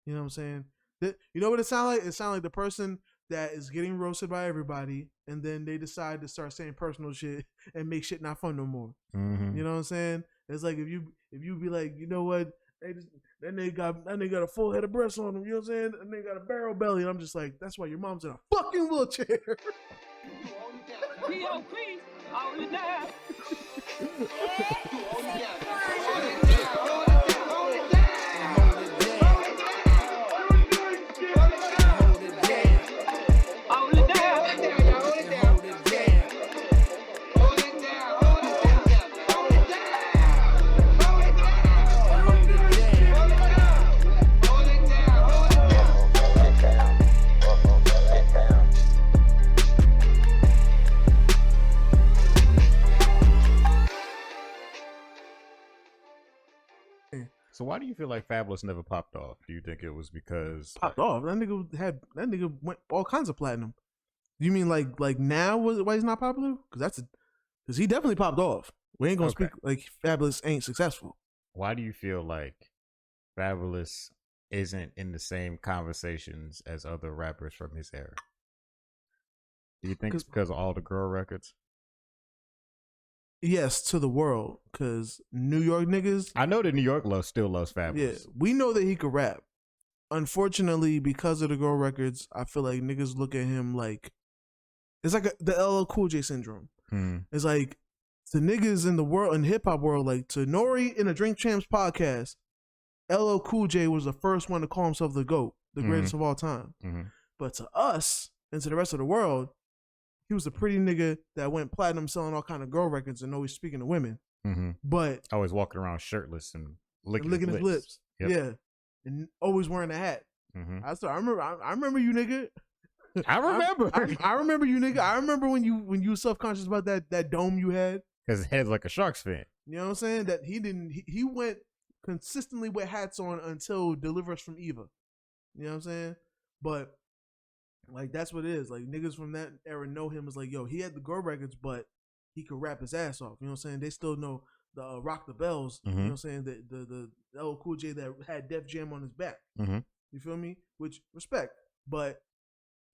You know what I'm saying? You know what it sounds like? It sounds like the person that is getting roasted by everybody, and then they decide to start saying personal shit and make shit not fun no more. Mm-hmm. You know what I'm saying? It's like if you be like, you know what, that nigga got a full head of breasts on him. You know what I'm saying? And they got a barrel belly. And I'm just like, that's why your mom's in a fucking wheelchair. P.O.P. Hold it down. So why do you feel like Fabolous never popped off? Do you think it was because Popped off? That nigga went all kinds of platinum. You mean like now? Why he's not popular? Because he definitely popped off. We ain't gonna speak like Fabolous ain't successful. Why do you feel like Fabolous isn't in the same conversations as other rappers from his era? Do you think it's because of all the girl records? Yes, to the world, because New York niggas. I know that New York still loves Fabolous. Yeah, we know that he could rap. Unfortunately, because of the girl records, I feel like niggas look at him like it's like the LL Cool J syndrome. It's like the niggas in the world, in hip hop world, like to Nori in a Drink Champs podcast, LL Cool J was the first one to call himself the GOAT, the greatest of all time. But to us and to the rest of the world, he was a pretty nigga that went platinum selling all kind of girl records and always speaking to women. But always walking around shirtless and licking his lips. Yep. Yeah. And always wearing a hat. I remember you, nigga. I remember. I remember you, nigga. I remember when you were self-conscious about that dome you had. Because his head's like a Sharks fan. You know what I'm saying? That he went consistently with hats on until Deliver Us from Eva. You know what I'm saying? But like that's what it is. Like niggas from that era know him as like, yo, he had the girl records, but he could rap his ass off. You know what I'm saying? They still know the Rock the Bells. You know what I'm saying? The LL Cool J that had Def Jam on his back. You feel me? Which respect. But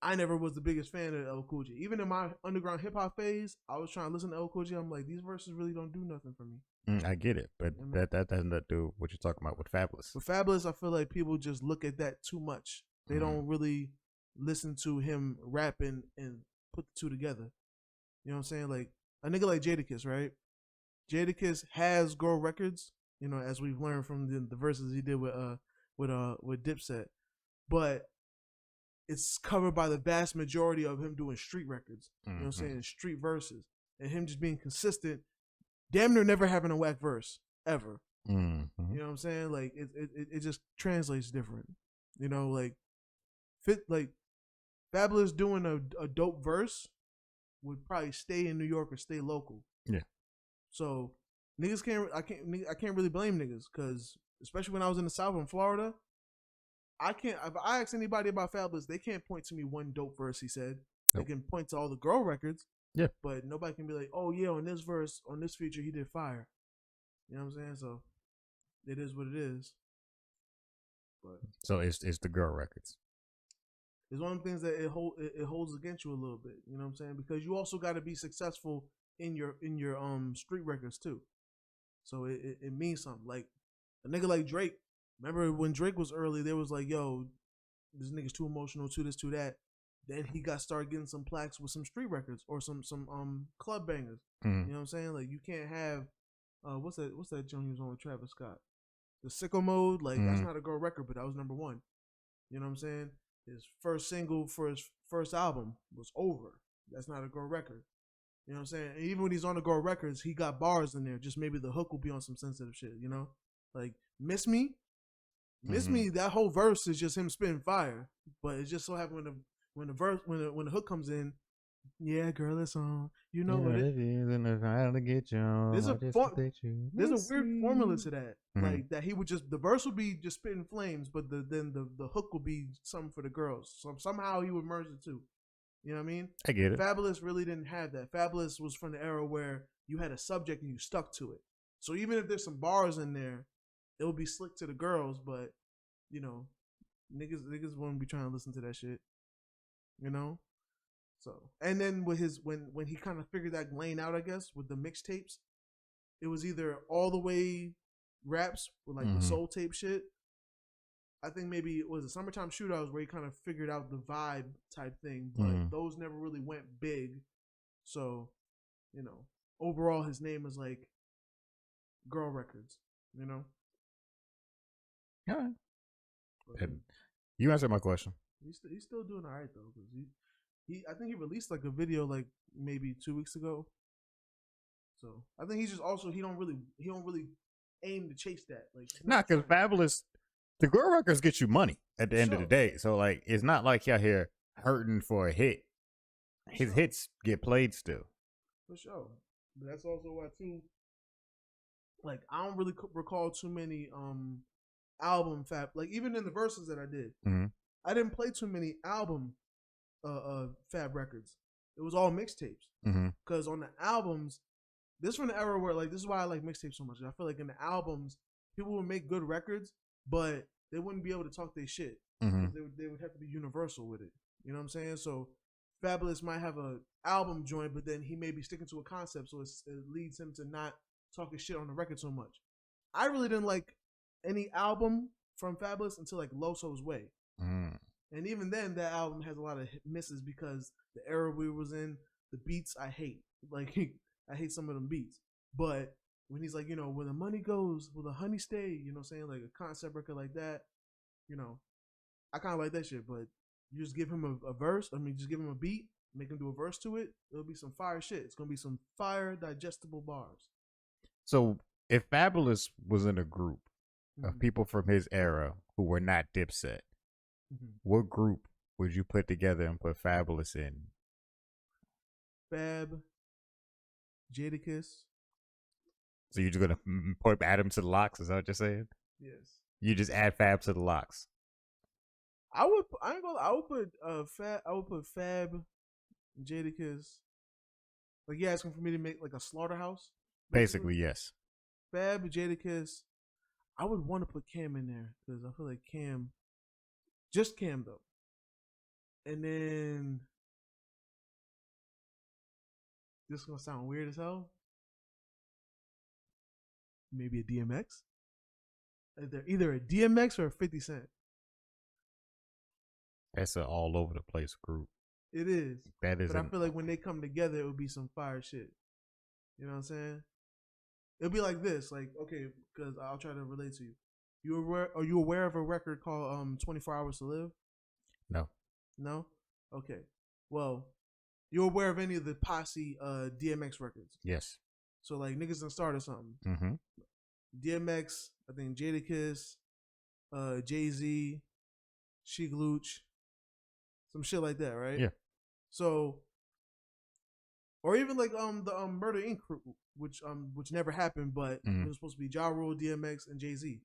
I never was the biggest fan of LL Cool J. Even in my underground hip hop phase, I was trying to listen to LL Cool J. I'm like, these verses really don't do nothing for me. I get it, but that doesn't do what you're talking about with Fabolous. With Fabolous, I feel like people just look at that too much. They don't really listen to him rapping and put the two together. You know what I'm saying? Like a nigga like Jadakiss, right? Jadakiss has girl records, you know, as we've learned from the verses he did with Dipset, but it's covered by the vast majority of him doing street records. You know what I'm saying? Street verses. And him just being consistent, damn near never having a whack verse, ever. You know what I'm saying? Like, it just translates different. You know, like, Fabolous doing a dope verse would probably stay in New York or stay local. Yeah. So, I can't really blame niggas, because, especially when I was in the South in Florida, if I ask anybody about Fabolous, they can't point to me one dope verse he said. Nope. They can point to all the girl records. Yeah. But nobody can be like, oh yeah, on this verse, on this feature, he did fire. You know what I'm saying? So it is what it is. But so it's the girl records. It's one of the things that it holds against you a little bit. You know what I'm saying? Because you also got to be successful in your street records too. So it means something. Like a nigga like Drake. Remember when Drake was early, they was like, yo, this nigga's too emotional, too this, too that. Then he started getting some plaques with some street records or some club bangers. You know what I'm saying? Like you can't have what's that joint he was on with Travis Scott? The Sicko Mode, like that's not a girl record, but that was number one. You know what I'm saying? His first single for his first album was Over. That's not a girl record. You know what I'm saying? And even when he's on the girl records, he got bars in there. Just maybe the hook will be on some sensitive shit, you know? Like Miss Me, that whole verse is just him spitting fire. But it just so happened when the hook comes in, yeah, girl, it's on. You know what it is, and if I had to get you on, there's a weird formula to that. Like that he would just, the verse would be just spitting flames, but then the hook would be something for the girls. So somehow he would merge the two. You know what I mean? I get it. Fabolous really didn't have that. Fabolous was from the era where you had a subject and you stuck to it. So even if there's some bars in there, it would be slick to the girls, but you know, Niggas wouldn't be trying to listen to that shit. You know? So, and then with his when he kind of figured that lane out, I guess, with the mixtapes, it was either all the way raps with like the soul tape shit. I think maybe it was a Summertime Shootouts where he kind of figured out the vibe type thing, but those never really went big. So, you know, overall his name is like Girl Records, you know? All right. And you answered my question. He's still doing all right though, because I think he released like a video like maybe 2 weeks ago. So I think he's just also he don't really aim to chase that. Like because Fabolous, the girl records get you money at the end of the day. So like it's not like y'all here hurting for a hit. His hits get played still. For sure. But that's also why too. Like I don't really recall too many album fab, like even in the verses that I did, I didn't play too many album fab records. It was all mixtapes. Because on the albums, this from the era where like this is why I like mixtapes so much. I feel like in the albums, people would make good records, but they wouldn't be able to talk their shit. They would have to be universal with it. You know what I'm saying? So Fabolous might have a album joint, but then he may be sticking to a concept, so it leads him to not talking shit on the record so much. I really didn't like any album from Fabolous until like Loso's Way. And even then, that album has a lot of misses because the era we was in, the beats I hate. Like, I hate some of them beats. But when he's like, you know, where the money goes, will the honey stay? You know what I'm saying? Like a concept record like that. You know, I kind of like that shit. But you just give him a verse. I mean, just give him a beat, make him do a verse to it. It'll be some fire shit. It's going to be some fire digestible bars. So if Fabolous was in a group of people from his era who were not Dipset, what group would you put together and put Fabolous in? Fab, Jadakiss. So you're just gonna add him to the locks? Is that what you're saying? Yes. You just add Fab to the locks. I would put Fab, Jadakiss. Like you asking for me to make like a slaughterhouse? Basically, yes. Fab, Jadakiss. I would want to put Cam in there because I feel like Cam, just Cam though. And then this is gonna sound weird as hell. Maybe a DMX. Either a DMX or a 50 Cent. That's an all over the place group. It is. That is. But I feel like when they come together, it would be some fire shit. You know what I'm saying? It'll be like this, like, okay, because I'll try to relate to you. Are you aware of a record called 24 Hours to Live? No. No? Okay. Well, you're aware of any of the Posse DMX records? Yes. So like niggas done started something. DMX, I think Jadakiss, Jay-Z, Sheek Luch, some shit like that, right? Yeah. So, or even like the Murder Inc. crew, which never happened, but it was supposed to be Ja Rule, DMX, and Jay-Z,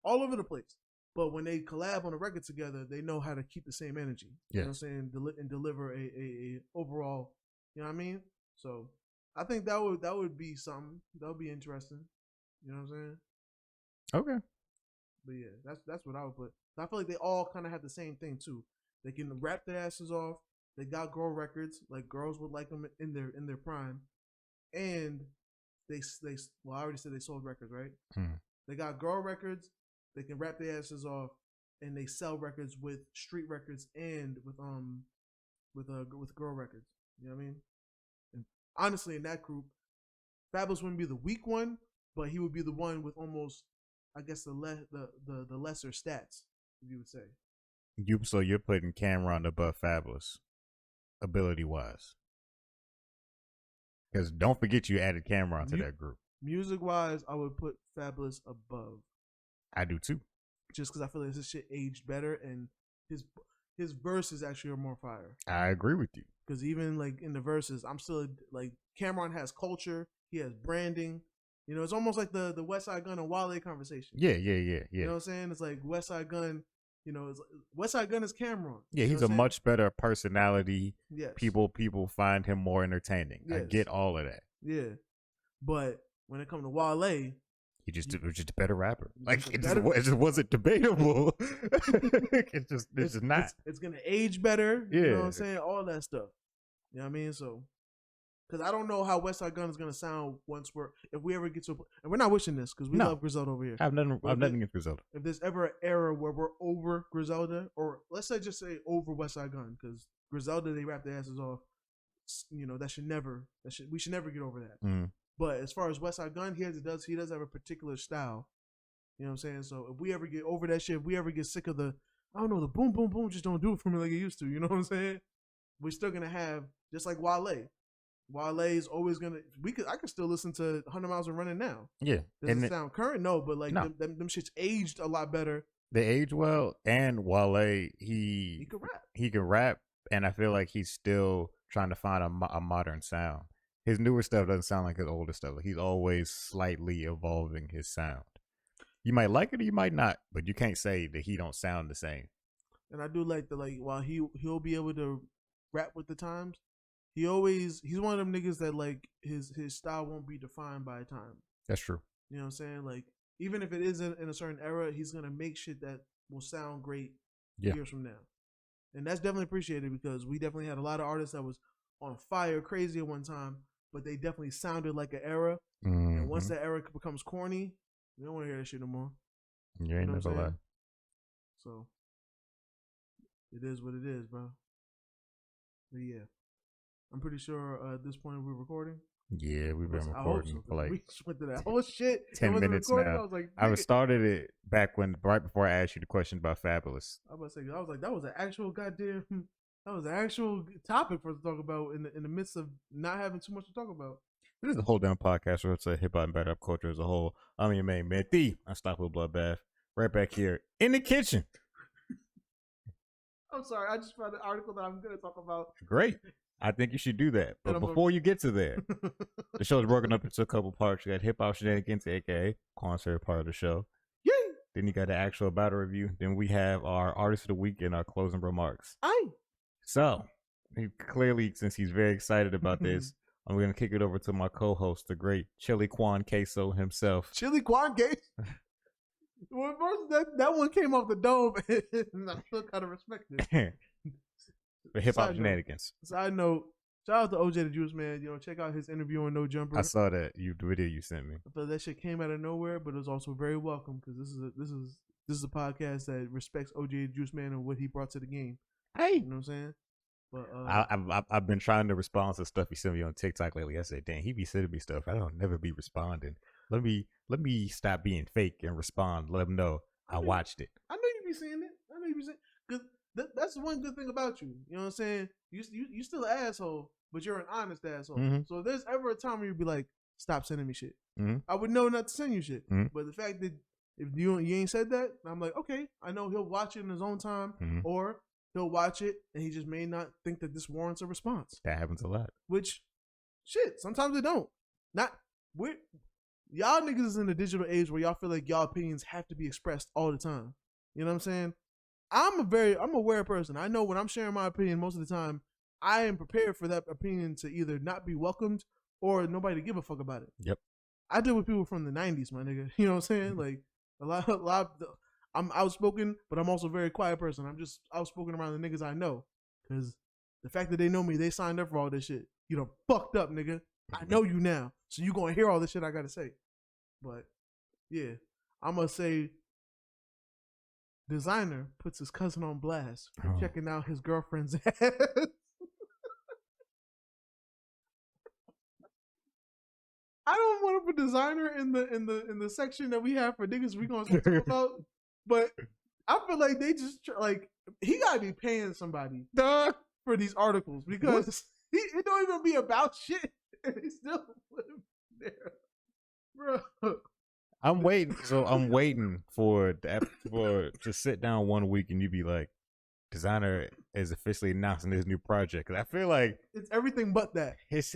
all over the place. But when they collab on a record together, they know how to keep the same energy. You know what I'm saying? And deliver a overall, you know what I mean? So I think that would be something. That would be interesting. You know what I'm saying? Okay. But yeah, that's what I would put. I feel like they all kind of have the same thing too. They can rap their asses off. They got girl records, like girls would like them in their prime, and they well, I already said they sold records, right? They got girl records. They can rap their asses off, and they sell records with street records and with girl records. You know what I mean? And honestly, in that group, Fabolous wouldn't be the weak one, but he would be the one with almost, I guess, the lesser stats, if you would say. So you're putting Cameron above Fabolous, ability wise, because don't forget you added Cameron to that group. Music wise, I would put Fabolous above. I do too. Just because I feel like this shit aged better, and his verses actually are more fire. I agree with you. Because even like in the verses, I'm still like Cameron has culture. He has branding. You know, it's almost like the West Side Gun and Wale conversation. Yeah. You know what I'm saying? It's like West Side Gun. You know, West Side Gun is Cameron. Yeah, he's a much better personality. Yes. People find him more entertaining. Yes. I get all of that. Yeah. But when it comes to Wale, He just was just a better rapper. Like just a it better- just wasn't debatable. it's just not. It's gonna age better. You know what Yeah. I'm saying? All that stuff. You know what I mean? So, because I don't know how West Side Gun is gonna sound if we ever get to, and we're not wishing this because we No. love Griselda over here. I have nothing against Griselda. If there's ever an era where we're over Griselda, or let's just say over West Side Gun, because Griselda, they rap their asses off. You know, we should never get over that. Mm. But as far as West Side Gun, he does have a particular style. You know what I'm saying? So if we ever get over that shit, if we ever get sick of the boom, boom, boom, just don't do it for me like it used to. You know what I'm saying? We're still gonna have, just like Wale. Wale is always gonna. I could still listen to 100 Miles of Running now. Yeah. Does it sound current? No, but like No. them shits aged a lot better. They age well, and Wale, He could rap. He can rap, and I feel like he's still trying to find a modern sound. His newer stuff doesn't sound like his older stuff. He's always slightly evolving his sound. You might like it or you might not, but you can't say that he don't sound the same. And I do like while he'll be able to rap with the times, he's one of them niggas that like his style won't be defined by time. That's true. You know what I'm saying? Like, even if it is in a certain era, he's gonna make shit that will sound great years from now. And that's definitely appreciated because we definitely had a lot of artists that was on fire crazy at one time, but they definitely sounded like an era. Mm-hmm. And once that era becomes corny, we don't want to hear that shit no more. You ain't never lie. So it is what it is, bro. But yeah, I'm pretty sure at this point we're recording. Yeah, we've been recording for like we went to that whole shit. 10 minutes now. I was like, I started it right before I asked you the question about Fabolous. I was like, that was an actual topic for us to talk about in the midst of not having too much to talk about. This is a whole damn podcast where it's a hip hop and battle rap culture as a whole. I'm your main man, the Unstoppable Bloodbath, right back here in the kitchen. I'm sorry, I just found an article that I'm gonna talk about. Great. I think you should do that. But before you get to there, the show is broken up into a couple parts. You got hip hop shenanigans, aka Quan's favorite part of the show. Yay! Then you got the actual battle review. Then we have our artist of the week and our closing remarks. Aye. So, clearly, since he's very excited about this, I'm going to kick it over to my co-host, the great Chili Quan Queso himself. Chili Quan Queso? Well, first, that one came off the dome, and I still kind of respect it. For hip-hop shenanigans. Side note, shout out to OJ the Juice Man. You know, check out his interview on No Jumper. I saw that the video you sent me. I thought that shit came out of nowhere, but it was also very welcome because this is a podcast that respects OJ the Juice Man and what he brought to the game. Hey, you know what I'm saying? But I've been trying to respond to stuff he sent me on TikTok lately. I said, "Damn, he be sending me stuff. I don't never be responding. Let me stop being fake and respond. Let him know I watched it." I know you be saying it. I know you be saying because that's one good thing about you. You know what I'm saying? You still an asshole, but you're an honest asshole. Mm-hmm. So if there's ever a time where you'd be like, "Stop sending me shit," mm-hmm. I would know not to send you shit. Mm-hmm. But the fact that if you ain't said that, I'm like, okay, I know he'll watch it in his own time, mm-hmm. or he'll watch it and he just may not think that this warrants a response. That happens a lot. Which, shit, sometimes they don't. Y'all niggas is in a digital age where y'all feel like y'all opinions have to be expressed all the time. You know what I'm saying? I'm a aware person. I know when I'm sharing my opinion most of the time, I am prepared for that opinion to either not be welcomed or nobody to give a fuck about it. Yep. I deal with people from the 90s, my nigga. You know what I'm saying? Like a lot. I'm outspoken, but I'm also a very quiet person. I'm just outspoken around the niggas I know, because the fact that they know me, they signed up for all this shit. You know, fucked up, nigga. I know you now, so you gonna hear all this shit I gotta say. But yeah, I'm gonna say, Designer puts his cousin on blast for checking out his girlfriend's ass. I don't want to put Designer in the section that we have for niggas we gonna talk about, but I feel like they just he gotta be paying somebody for these articles because it don't even be about shit, and he still put him there, bro. I'm waiting for to sit down one week and you be like, Designer is officially announcing his new project. Cause I feel like it's everything but that. It's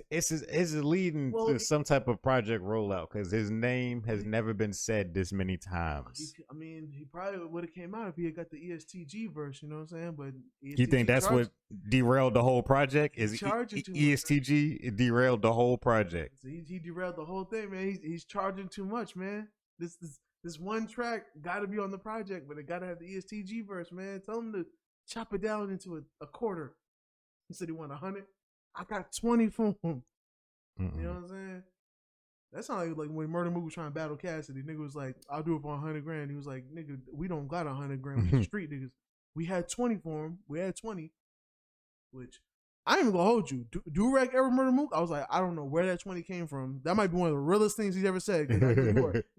leading to some type of project rollout because his name has never been said this many times. He probably would have came out if he had got the ESTG verse. You know what I'm saying? But you think that's what derailed the whole project? Is ESTG derailed the whole project? He derailed the whole thing, man. He's charging too much, man. this one track got to be on the project, but it got to have the ESTG verse, man. Tell him to chop it down into a quarter. He said he wanted 100. I got 20 for him. You know what I'm saying? That sounded like when Murder Mook was trying to battle Cassidy. Nigga was like, I'll do it for 100 grand. He was like, nigga, we don't got 100 grand. We just street niggas. We had 20 for him. We had 20. Which, I ain't even gonna hold you. Do-Rag ever Murder Mook? I was like, I don't know where that 20 came from. That might be one of the realest things he's ever said.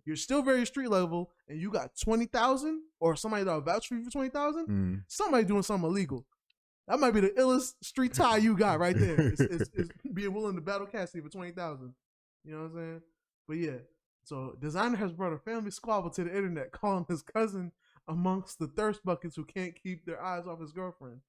You're still very street level, and you got 20,000, or somebody that'll vouch for you for 20,000. Somebody doing something illegal. That might be the illest street tie you got right there. It's being willing to battle Cassidy for 20,000. You know what I'm saying? But yeah, so Designer has brought a family squabble to the internet, calling his cousin amongst the thirst buckets who can't keep their eyes off his girlfriend.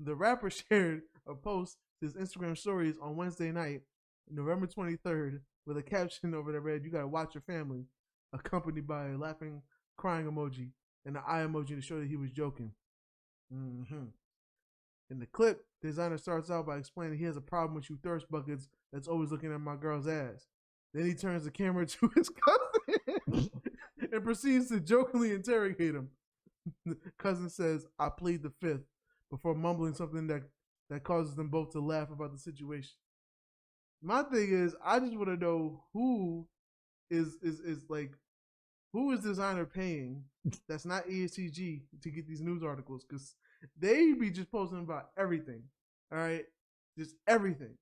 The rapper shared a post to his Instagram stories on Wednesday night, November 23rd, with a caption over that read, "You gotta watch your family," accompanied by a laughing, crying emoji and an eye emoji to show that he was joking. In the clip, Designer starts out by explaining he has a problem with you thirst buckets that's always looking at my girl's ass. Then he turns the camera to his cousin and proceeds to jokingly interrogate him. The cousin says, "I plead the fifth," before mumbling something that causes them both to laugh about the situation. My thing is, I just want to know who is Designer paying that's not ESTG to get these news articles, because they be just posting about everything. All right, just everything.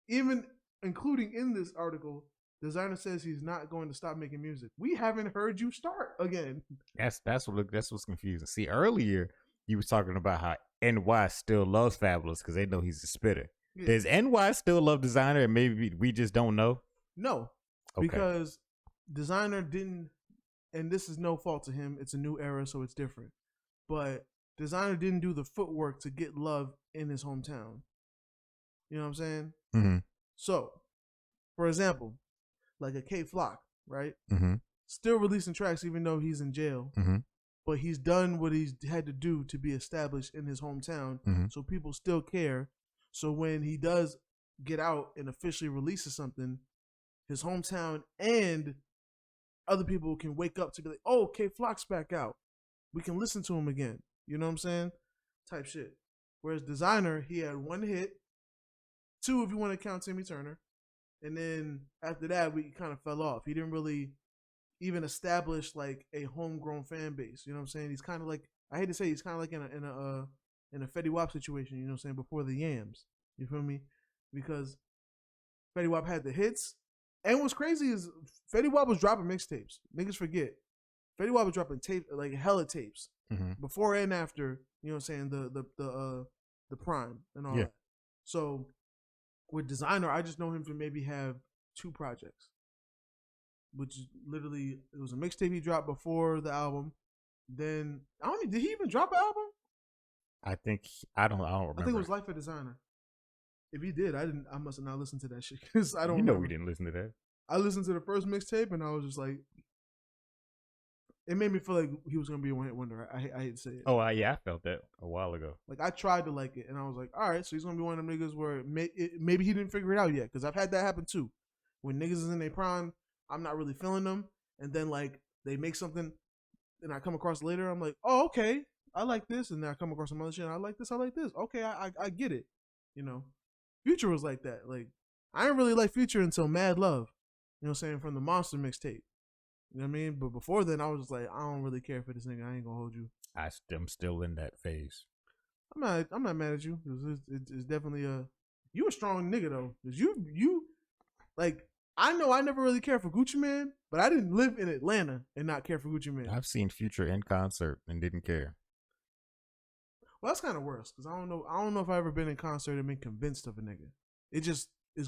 Even including in this article, Designer says he's not going to stop making music. We haven't heard you start again. That's what's confusing. See, earlier you was talking about how NY still loves Fabolous because they know he's a spitter. Yeah. Does NY still love Designer and maybe we just don't know? No, okay. Because Designer didn't, and this is no fault to him. It's a new era, so it's different. But Designer didn't do the footwork to get love in his hometown. You know what I'm saying? Mm-hmm. So, for example, like a K Flock, right? Mm-hmm. Still releasing tracks even though he's in jail. Mm-hmm. But he's done what he's had to do to be established in his hometown. Mm-hmm. So people still care. So when he does get out and officially releases something, his hometown and other people can wake up to be like, oh, K Flock's back out. We can listen to him again. You know what I'm saying? Type shit. Whereas Designer, he had one hit, 2 if you want to count Timmy Turner, and then after that we kind of fell off. He didn't really even establish like a homegrown fan base. You know what I'm saying? He's kind of like, I hate to say, he's kind of like in a Fetty Wap situation. You know what I'm saying? Before the Yams, you feel me? Because Fetty Wap had the hits, and what's crazy is Fetty Wap was dropping mixtapes. Niggas forget. Fetty Wap was dropping tape, like hella tapes, before and after. You know what I'm saying? The prime and all that. So with Designer, I just know him to maybe have 2 projects, which is literally, it was a mixtape he dropped before the album. Then did he even drop an album? I don't remember. I think it was Life of Designer. If he did, I must have not listened to that shit because I don't. You know, we didn't listen to that. I listened to the first mixtape and I was just like, it made me feel like he was gonna be a one-hit wonder. I hate to say it. Oh, yeah, I felt that a while ago. Like I tried to like it, and I was like, all right, so he's gonna be one of them niggas where maybe he didn't figure it out yet. Because I've had that happen too. When niggas is in their prime, I'm not really feeling them, and then like they make something, and I come across later, I'm like, oh, okay, I like this, and then I come across some other shit, and I like this. Okay, I get it. You know, Future was like that. Like I didn't really like Future until Mad Love. You know what I'm saying? From the Monster mixtape. You know what I mean? But before then, I was just like, I don't really care for this nigga. I ain't gonna hold you. I'm still in that phase. I'm not mad at you. It's definitely you a strong nigga though. Cause you like, I know I never really cared for Gucci Mane, but I didn't live in Atlanta and not care for Gucci Mane. I've seen Future in concert and didn't care. Well, that's kind of worse because I don't know if I've ever been in concert and been convinced of a nigga. It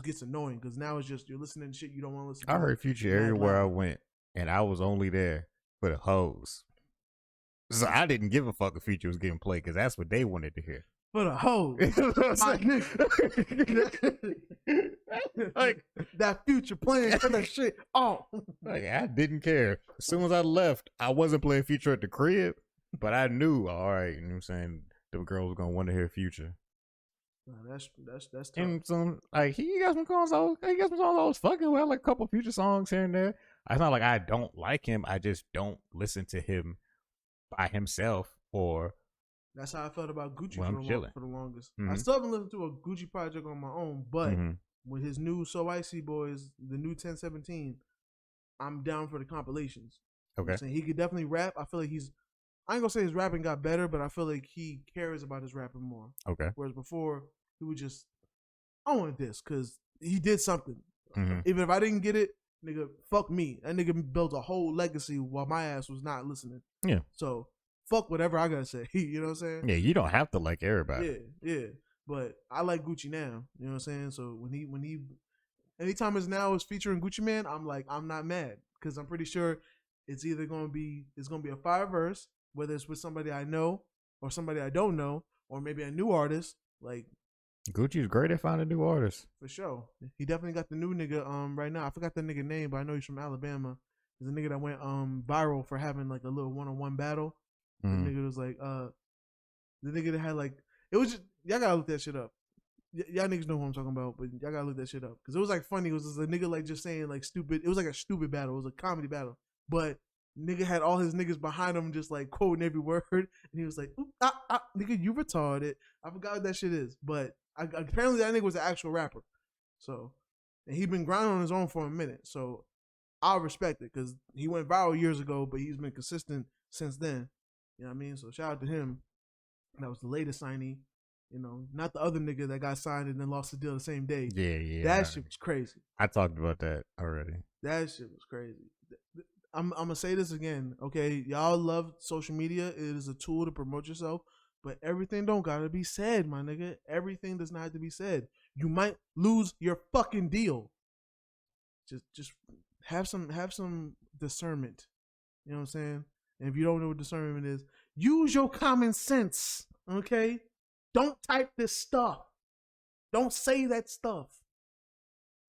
gets annoying because now it's just you're listening to shit you don't want to listen to. I heard Future everywhere I went. And I was only there for the hoes. So I didn't give a fuck if Future was getting played because that's what they wanted to hear. For the hoes. Like, that Future playing for that shit. Oh. Like, I didn't care. As soon as I left, I wasn't playing Future at the crib, but I knew, all right, you know what I'm saying, the girls were going to want to hear Future. That's tough. And some, like, he got some songs I was fucking with, like a couple Future songs here and there. It's not like I don't like him. I just don't listen to him by himself or That's how I felt about Gucci when I'm chilling. for the longest. I Mhm. still haven't listened to a Gucci project on my own, but Mhm. with his new HID Boyz, the new 1017, I'm down for the compilations. You know what Okay. I'm saying? He could definitely rap. I feel like I ain't gonna say his rapping got better, but I feel like he cares about his rapping more. Okay. Whereas before, he would just, I want this because he did something. Mhm. Even if I didn't get it, nigga, fuck me. That nigga built a whole legacy while my ass was not listening. Yeah. So fuck whatever I gotta say. You know what I'm saying? Yeah, you don't have to like everybody. Yeah. But I like Gucci now. You know what I'm saying? So when he anytime his now is featuring Gucci Man, I'm like, I'm not mad. Because I'm pretty sure it's either gonna be a fire verse, whether it's with somebody I know or somebody I don't know, or maybe a new artist. Like Gucci's great at finding new artists. for sure. He definitely got the new nigga right now. I forgot the nigga name, but I know he's from Alabama. There's a nigga that went viral for having like a little one-on-one battle. Mhm. The nigga was like the nigga that had like, it was just, y'all gotta look that shit up. Y'all niggas know who I'm talking about, but y'all gotta look that shit up. Cause it was like funny. It was just a nigga like just saying like stupid. It was like a stupid battle. It was a comedy battle. But nigga had all his niggas behind him just like quoting every word. And he was like, nigga, you retarded. I forgot what that shit is. But apparently that nigga was an actual rapper. So, and he'd been grinding on his own for a minute. So I'll respect it because he went viral years ago, but he's been consistent since then. You know what I mean? So shout out to him. That was the latest signee. You know, not the other nigga that got signed and then lost the deal the same day. Yeah. That shit was crazy. I talked about that already. That shit was crazy. I'm gonna say this again, okay? Y'all love social media. It is a tool to promote yourself, but everything don't gotta be said, my nigga. Everything does not have to be said. You might lose your fucking deal. Just have some discernment. You know what I'm saying? And if you don't know what discernment is, use your common sense, okay? Don't type this stuff. Don't say that stuff.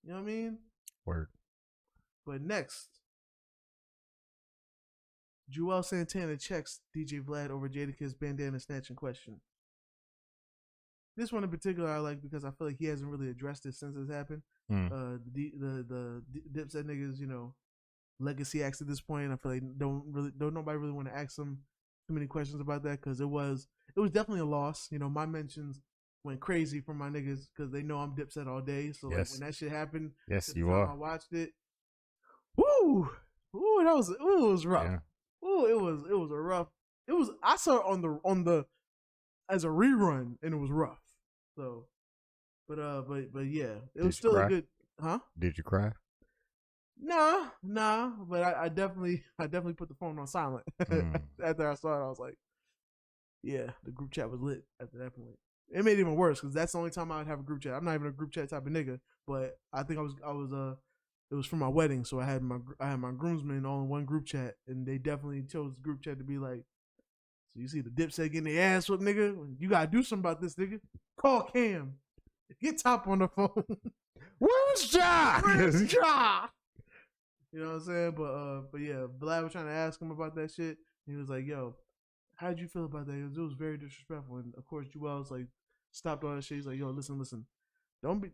You know what I mean? Word. But next, Juelz Santana checks DJ Vlad over Jadakiss bandana snatching question. This one in particular I like because I feel like he hasn't really addressed it since it's happened. The Dipset niggas, you know, legacy acts at this point. I feel like don't nobody really want to ask them too many questions about that because it was definitely a loss. You know, my mentions went crazy for my niggas because they know I'm Dipset all day. So Yes. like when that shit happened, Yes, the you time are. I watched it. Woo, it was rough. Yeah. Ooh, it was a rough. It was. I saw it on the as a rerun and it was rough. So, but yeah, it was still a good. Huh? Did you cry? Nah. But I definitely put the phone on silent after I saw it. I was like, yeah, the group chat was lit after that point. It made it even worse because that's the only time I would have a group chat. I'm not even a group chat type of nigga, but I think I was it was for my wedding, so I had my groomsmen all in one group chat, and they definitely chose the group chat to be like, so you see the Dipset getting their ass whooped, nigga. You gotta do something about this, nigga. Call Cam. Get Top on the phone. Where's Ja? Where's Ja? You know what I'm saying? But yeah, Vlad was trying to ask him about that shit. He was like, "Yo, how did you feel about that?" It was very disrespectful, and of course, Juelz like stopped all that shit. He's like, "Yo, listen. Don't be.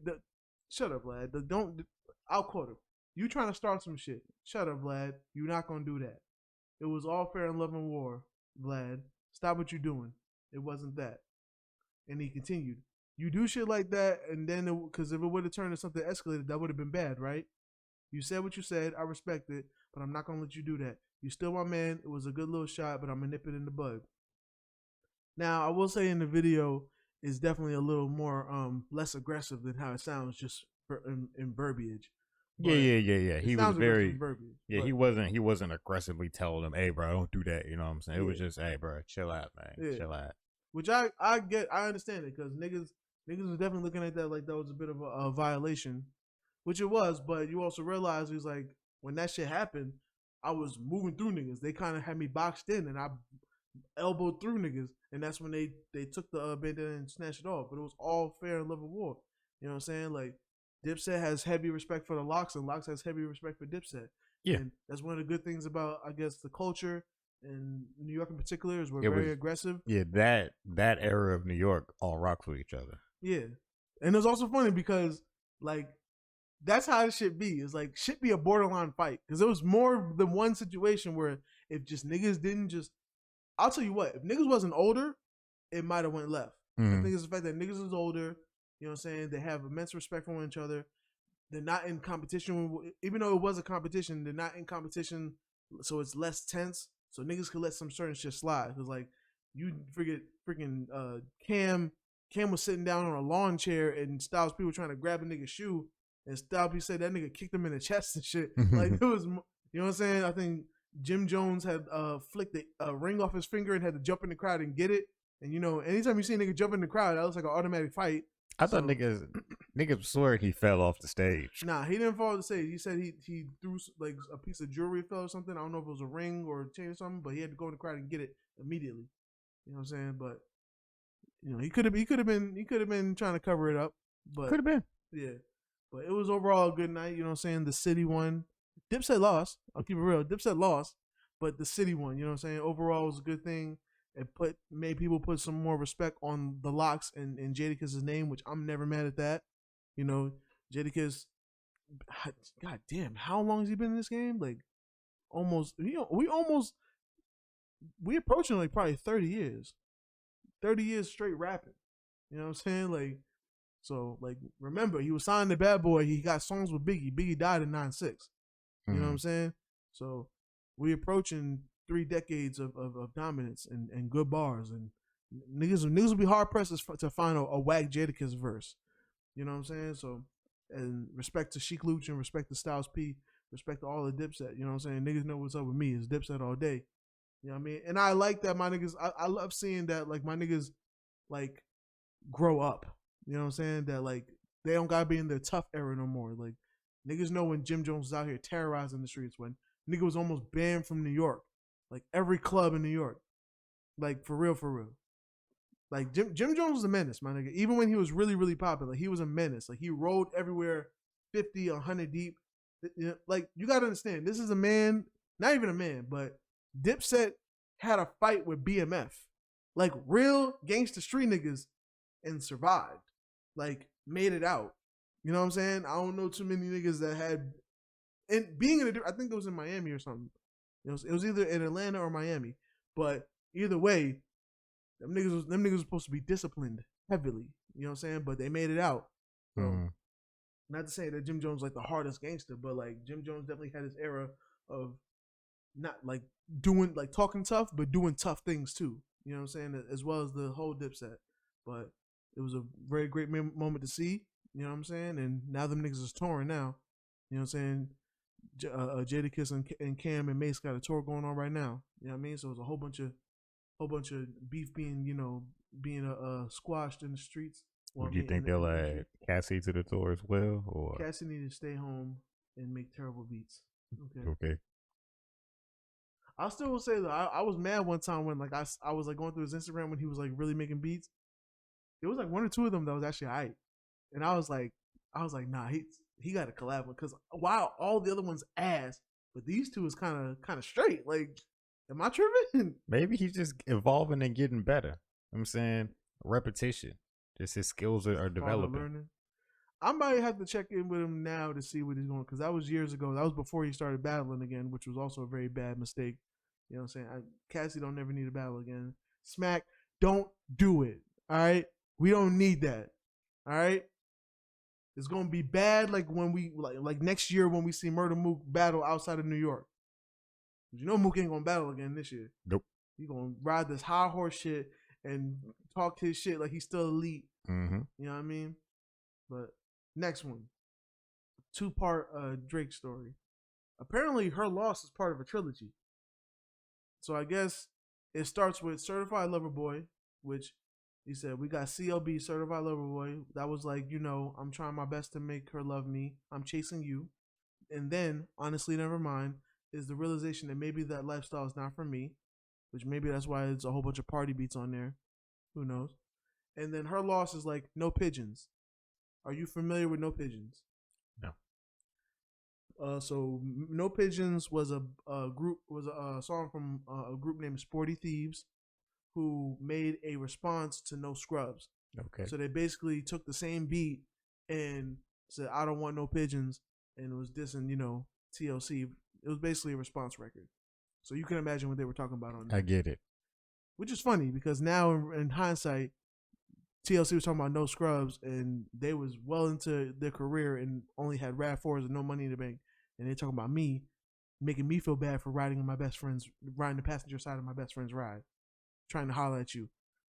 Shut up, Vlad. Don't. I'll quote him. You trying to start some shit. Shut up, Vlad. You're not going to do that. It was all fair in love and war, Vlad. Stop what you're doing. It wasn't that." And he continued. You do shit like that, and then, because if it would have turned into something escalated, that would have been bad, right? You said what you said. I respect it, but I'm not going to let you do that. You still my man. It was a good little shot, but I'm going to nip it in the bud. Now, I will say in the video, it's definitely a little more less aggressive than how it sounds just in verbiage. Yeah. He was very verbiage. Yeah, he wasn't aggressively telling them, "Hey, bro, don't do that." You know what I'm saying? It was just, "Hey, bro, chill out, man. Yeah. Chill out." Which I understand it because niggas was definitely looking at that like that was a bit of a violation, which it was. But you also realize he's like when that shit happened, I was moving through niggas. They kind of had me boxed in, and I elbowed through niggas, and that's when they took the bandana and snatched it off. But it was all fair and love and war. You know what I'm saying? Like Dipset has heavy respect for the Locks, and Locks has heavy respect for Dipset. Yeah, and that's one of the good things about, I guess, the culture in New York in particular is we're very aggressive. Yeah, that era of New York all rocks with each other. Yeah, and it was also funny because like that's how it should be. It's like should be a borderline fight because there was more than one situation where if just niggas didn't just, I'll tell you what, if niggas wasn't older, it might have went left. I think it's the fact that niggas is older. You know what I'm saying? They have immense respect for each other. They're not in competition. Even though it was a competition, they're not in competition, so it's less tense. So niggas could let some certain shit slide. Because, like, you forget freaking Cam was sitting down on a lawn chair and Styles P were trying to grab a nigga's shoe. And Styles P said that nigga kicked him in the chest and shit. Like, it was, you know what I'm saying? I think Jim Jones had flicked a ring off his finger and had to jump in the crowd and get it. And, you know, anytime you see a nigga jump in the crowd, that looks like an automatic fight. I thought niggas swear he fell off the stage. Nah, he didn't fall off the stage. He said he threw like a piece of jewelry fell or something. I don't know if it was a ring or a chain or something, but he had to go in the crowd and get it immediately. You know what I'm saying? But you know, he could have been trying to cover it up. But Could have been. Yeah. But it was overall a good night, you know what I'm saying? The city won. Dipset lost. I'll keep it real. Dipset lost, but the city won, you know what I'm saying? Overall it was a good thing. It made people put some more respect on the locks and Jadakiss' name, which I'm never mad at that. You know, Jadakiss, god damn, how long has he been in this game? Like almost, you know, we approaching like probably 30 years. 30 years straight rapping. You know what I'm saying? Like, so like remember, he was signed to Bad Boy, he got songs with Biggie. Biggie died in 9-6. You know what I'm saying? So we approaching 3 decades of dominance and good bars, and niggas will be hard pressed to find a whack Jadakiss verse. You know what I'm saying? So, and respect to Sheek Louch and respect to Styles P, respect to all the Dipset. You know what I'm saying? Niggas know what's up with me. It's Dipset all day. You know what I mean? And I like that my niggas. I love seeing that like my niggas like grow up. You know what I'm saying? That like they don't gotta be in their tough era no more. Like niggas know when Jim Jones was out here terrorizing the streets, when nigga was almost banned from New York. Like every club in New York. Like for real, for real. Like Jim Jones was a menace, my nigga. Even when he was really, really popular, he was a menace. Like he rode everywhere 50, 100 deep. Like you gotta understand, this is a man, not even a man, but Dipset had a fight with BMF. Like real gangster street niggas and survived. Like made it out. You know what I'm saying? I don't know too many niggas that had, and being in I think it was in Miami or something. It was either in Atlanta or Miami, but either way, them niggas was supposed to be disciplined heavily. You know what I'm saying? But they made it out. So, not to say that Jim Jones like the hardest gangster, but like Jim Jones definitely had his era of not like doing like talking tough, but doing tough things too. You know what I'm saying? As well as the whole Dipset. But it was a very great moment to see. You know what I'm saying? And now them niggas is touring now. You know what I'm saying? Jadakiss and Cam and Mace got a tour going on right now. You know what I mean? So it's a whole bunch of beef being, you know, being squashed in the streets. Well, do you think they'll add Cassie to the tour as well, or Cassie need to stay home and make terrible beats? Okay. I still will say though, I was mad one time when like I was like going through his Instagram when he was like really making beats. There was like 1 or 2 of them that was actually aight, and I was like, nah, he got to collab with, because wow, all the other ones ass, but these 2 is kind of straight. Like, am I tripping? Maybe he's just evolving and getting better. I'm saying repetition, just his skills are developing. I might have to check in with him now to see what he's going, because that was years ago. That was before he started battling again, which was also a very bad mistake. You know what I'm saying? Cassie don't never need to battle again. Smack, don't do it. All right, we don't need that. All right. It's gonna be bad like when we like next year when we see Murder Mook battle outside of New York. You know Mook ain't gonna battle again this year. Nope. He gonna ride this high horse shit and talk his shit like he's still elite. Mm-hmm. You know what I mean? But next one, 2-part Drake story. Apparently her loss is part of a trilogy. So I guess it starts with Certified Lover Boy, which he said, we got CLB, Certified Lover Boy. That was like, you know, I'm trying my best to make her love me. I'm chasing you. And then, Honestly Never Mind, is the realization that maybe that lifestyle is not for me, which maybe that's why it's a whole bunch of party beats on there. Who knows? And then her loss is like No Pigeons. Are you familiar with No Pigeons? No. So No Pigeons was a song from a group named Sporty Thieves, who made a response to No Scrubs. Okay. So they basically took the same beat and said I don't want no pigeons, and it was dissing, TLC. It was basically a response record. So you can imagine what they were talking about on that. I get it. Which is funny because now in hindsight, TLC was talking about No Scrubs, and they was well into their career and only had RAV4s and no money in the bank. And they talking about me, making me feel bad for riding the passenger side of my best friend's ride, trying to holler at you.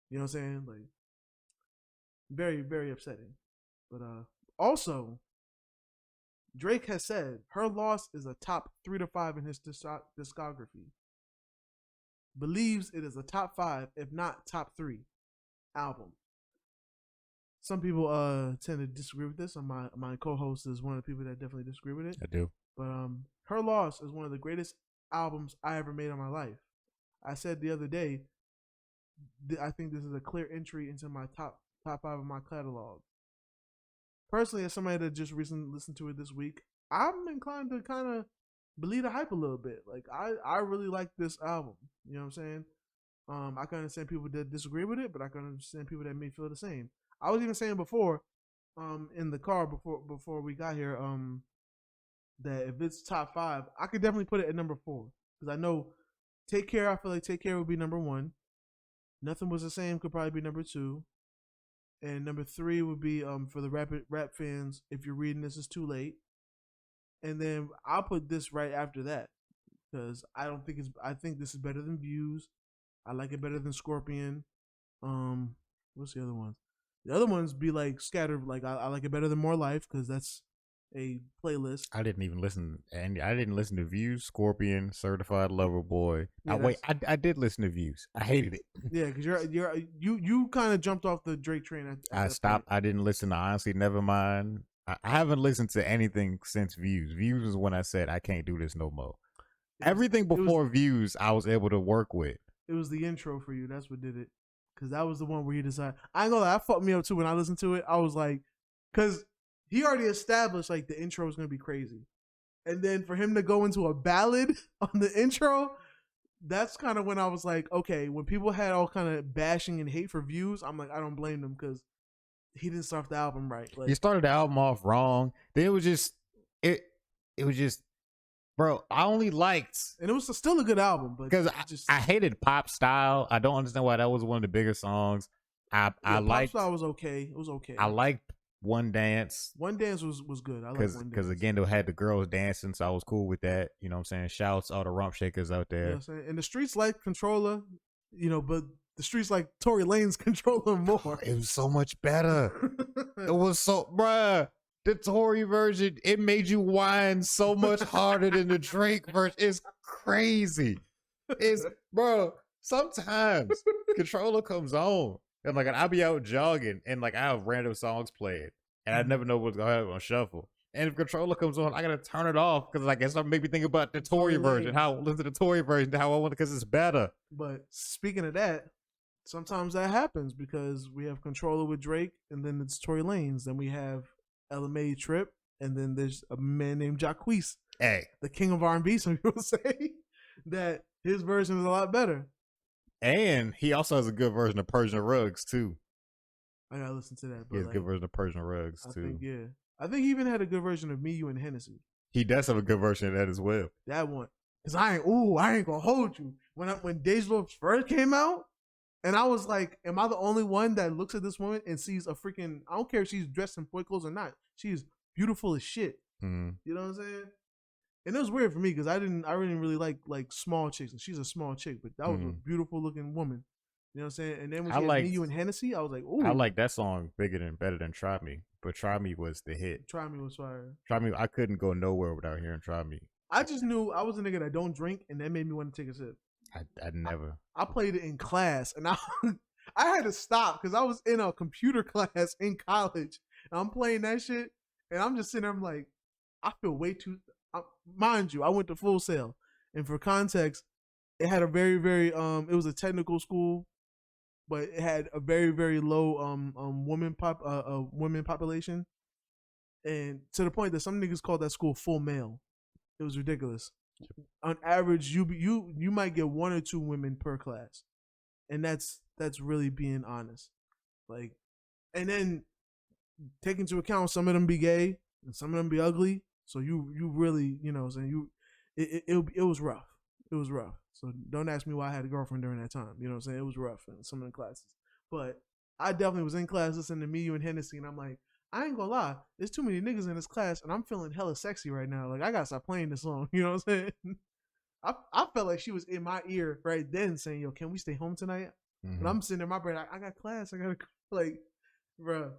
You know what I'm saying? Like, very, very upsetting. But also, Drake has said her loss is a top 3 to 5 in his discography. Believes it is a top 5, if not top 3 album. Some people tend to disagree with this. And my co-host is one of the people that definitely disagree with it. I do. But her loss is one of the greatest albums I ever made in my life. I said the other day, I think this is a clear entry into my top 5 of my catalog. Personally, as somebody that just recently listened to it this week, I'm inclined to kind of believe the hype a little bit. Like, I really like this album. You know what I'm saying? I can understand people that disagree with it, but I can understand people that may feel the same. I was even saying before, in the car before we got here, that if it's top 5, I could definitely put it at number 4. Because I know Take Care, I feel like Take Care would be number 1. Nothing Was the Same could probably be number 2. And number 3 would be, for the rap fans, If You're Reading This Is Too Late. And then I'll put this right after that. Because I think this is better than Views. I like it better than Scorpion. What's the other ones? The other ones be like scattered. Like I like it better than More Life because that's a playlist. I didn't even listen, and I didn't listen to Views, Scorpion, Certified Lover Boy. Yeah, I did listen to Views. I hated it. Yeah, because you kind of jumped off the Drake train. I stopped. I didn't listen to Honestly Nevermind. I haven't listened to anything since Views. Views is when I said I can't do this no more. Everything before Views, I was able to work with. It was the intro for you. That's what did it. Because that was the one where he decided. I ain't gonna lie, that fucked me up too when I listened to it. I was like, because he already established like the intro was gonna be crazy, and then for him to go into a ballad on the intro, that's kind of when I was like, okay. When people had all kind of bashing and hate for Views, I'm like, I don't blame them because he didn't start the album right. Like, he started the album off wrong. Then it was just. Bro, I only liked, and it was still a good album, but because I hated Pop Style. I don't understand why that was one of the biggest songs. I liked Pop Style was okay. It was okay. I liked One Dance. One Dance was good. I like One Dance because again they had the girls dancing, so I was cool with that. You know what I'm saying? Shouts all the rump shakers out there. You know what I'm saying? And the streets like Controller, but the streets like Tory Lanez Controller more. It was so much better. It was so, bruh. The Tory version, it made you whine so much harder than the Drake version. It's crazy. Bro, sometimes Controller comes on and like I'll be out jogging and like I have random songs playing and I never know what's going to happen on shuffle. And if Controller comes on, I got to turn it off because like it's starting to make me think about the Tory version, how I listen to the Tory version, how I want it because it's better. But speaking of that, sometimes that happens because we have Controller with Drake and then it's Tory Lanez. Then we have LMA Trip, and then there's a man named Jacquees, the king of R&B. Some people say that his version is a lot better, and he also has a good version of Persian Rugs too. I gotta listen to that. But he has a good version of Persian Rugs too. I think he even had a good version of Me, You, and Hennessy. He does have a good version of that as well. That one, cause I ain't gonna hold you. When Dej Loaf first came out, and I was like, am I the only one that looks at this woman and sees a freaking, I don't care if she's dressed in boy clothes or not. She's beautiful as shit. Mm. You know what I'm saying? And it was weird for me because I didn't really like small chicks. And she's a small chick, but that was a beautiful looking woman. You know what I'm saying? And then when she had Me, You, and Hennessy, I was like, ooh. I like that song better than Try Me. But Try Me was the hit. Try Me was fire. Try Me, I couldn't go nowhere without hearing Try Me. I just knew I was a nigga that don't drink, and that made me want to take a sip. I never. I played it in class, and I had to stop because I was in a computer class in college. And I'm playing that shit, and I'm just sitting there. I'm like, I feel way too. Mind you, I went to Full Sail, and for context, it had a very, very it was a technical school, but it had a very, very low women population, and to the point that some niggas called that school full male. It was ridiculous. On average, you might get 1 or 2 women per class, and that's really being honest. Like, and then take into account some of them be gay, and some of them be ugly. So you really, you know, what I'm saying, it was rough. It was rough. So don't ask me why I had a girlfriend during that time. You know what I'm saying? It was rough in some of the classes. But I definitely was in class listening to Me, You, and Hennessy, and I'm like, I ain't gonna lie, there's too many niggas in this class, and I'm feeling hella sexy right now. Like, I gotta stop playing this song. You know what I'm saying? I felt like she was in my ear right then saying, yo, can we stay home tonight? But I'm sitting in my brain, I got class. I gotta, like, bro.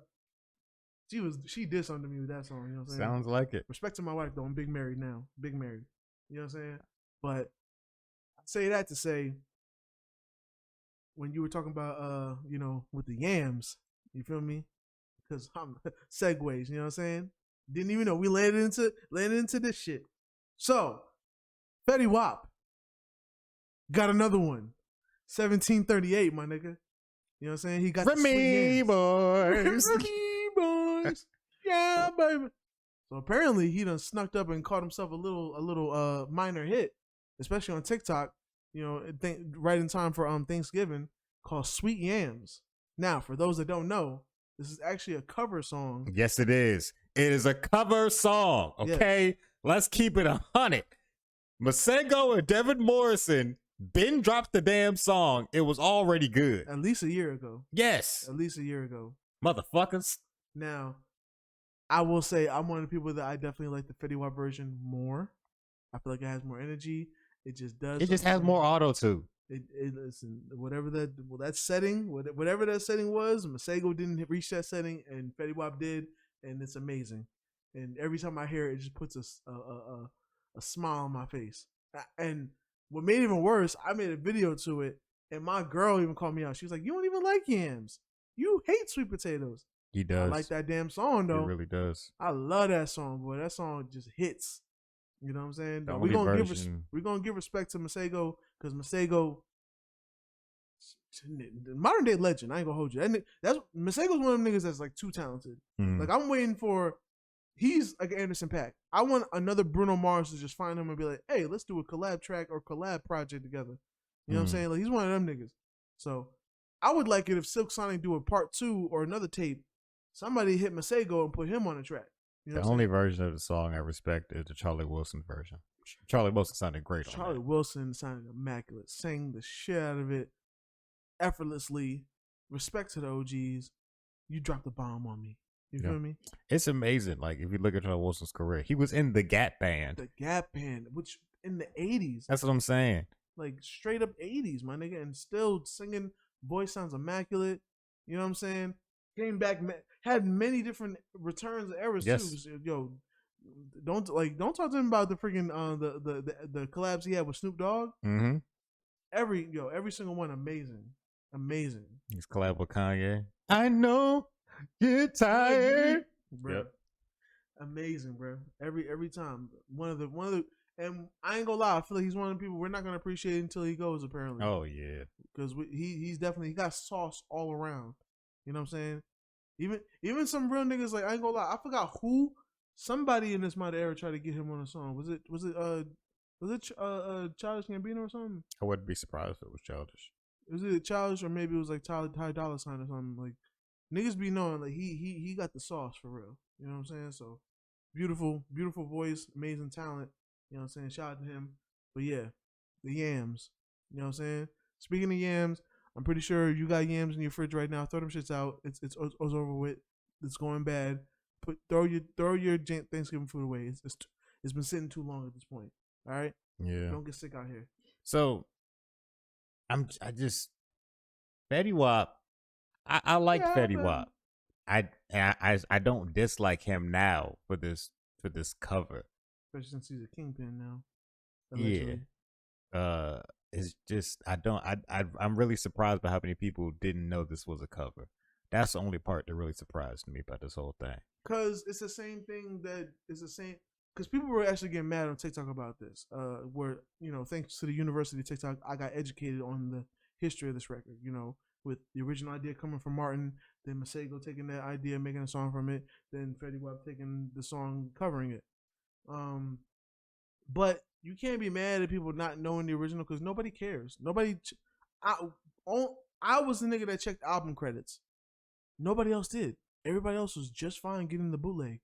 She did something to me with that song. You know what I'm saying? Sounds like it. Respect to my wife, though. I'm big married now. Big married. You know what I'm saying? But I say that to say, when you were talking about, you know, with the yams, you feel me? Because I'm segues, you know what I'm saying? Didn't even know we landed into this shit. So, Fetty Wap got another one. 1738, my nigga. You know what I'm saying? He got the sweet yams. Boys. Boys. Yeah, baby. So apparently he done snuck up and caught himself a little minor hit, especially on TikTok, you know, right in time for Thanksgiving, called Sweet Yams. Now, for those that don't know, this is actually a cover song. Yes, it is. It is a cover song. Okay, yeah. Let's keep it 100. Masego and Devin Morrison been dropped the damn song. It was already good. At least a year ago. Yes. At least a year ago. Motherfuckers. Now, I will say I'm one of the people that I definitely like the Fetty Wap version more. I feel like it has more energy. It just does. It just has more auto too. Listen, whatever that setting was, Masego didn't reach that setting, and Fetty Wap did, and it's amazing. And every time I hear it, it just puts a smile on my face. And what made it even worse, I made a video to it, and my girl even called me out. She was like, "You don't even like yams. You hate sweet potatoes." He does. I like that damn song though. He really does. I love that song, boy. That song just hits. You know what I'm saying? We're gonna give respect to Masego, because Masego, modern day legend. I ain't gonna hold you. That's Masego's one of them niggas that's like too talented. Like, I'm waiting for. He's like Anderson .Paak. I want another Bruno Mars to just find him and be like, "Hey, let's do a collab track or collab project together." You know what I'm saying? Like, he's one of them niggas. So I would like it if Silk Sonic do a part 2 or another tape. Somebody hit Masego and put him on the track. You know the only version of the song I respect is the Charlie Wilson version. Charlie Wilson sounded great on Charlie Wilson sounded immaculate. Sang the shit out of it effortlessly. Respect to the OGs. You dropped the bomb on me. You feel me? It's amazing. Like, if you look at Charlie Wilson's career, he was in the Gap Band. The Gap Band, which in the 80s. That's what I'm saying. Like, straight up 80s, my nigga. And still singing. Voice sounds immaculate. You know what I'm saying? Came back, had many different returns of eras too. So, yo, don't talk to him about the freaking the collabs he had with Snoop Dogg. Mm-hmm. Every single one amazing. He's collab with Kanye. I know you're tired, bro. Yep. Amazing, bro. Every time one of the. And I ain't gonna lie, I feel like he's one of the people we're not gonna appreciate until he goes. Apparently. Oh yeah. Because he's definitely, he got sauce all around. You know what I'm saying? Even some real niggas, like, I ain't gonna lie, I forgot who. Somebody in this modern era tried to get him on a song. Was it Childish Gambino or something? I wouldn't be surprised if it was Childish. Was it Childish, or maybe it was like Ty Dolla $ign or something? Like, niggas be knowing, like, he got the sauce for real. You know what I'm saying? So beautiful voice, amazing talent. You know what I'm saying? Shout out to him. But yeah, the yams. You know what I'm saying? Speaking of yams, I'm pretty sure you got yams in your fridge right now. Throw them shits out. It's over with. It's going bad. Throw your Thanksgiving food away. It's been sitting too long at this point. All right. Yeah. Don't get sick out here. So, Fetty Wap. I like Fetty Wap. I don't dislike him now for this cover. Especially since he's a kingpin now. Allegedly. Yeah. It's just I'm really surprised by how many people didn't know this was a cover. That's the only part that really surprised me about this whole thing. Cause it's the same thing because people were actually getting mad on TikTok about this. Where, you know, thanks to the University of TikTok, I got educated on the history of this record. You know, with the original idea coming from Martin, then Masego taking that idea, making a song from it, then Fetty Wap taking the song, covering it. But you can't be mad at people not knowing the original because nobody cares. I was the nigga that checked album credits. Nobody else did. Everybody else was just fine getting the bootleg.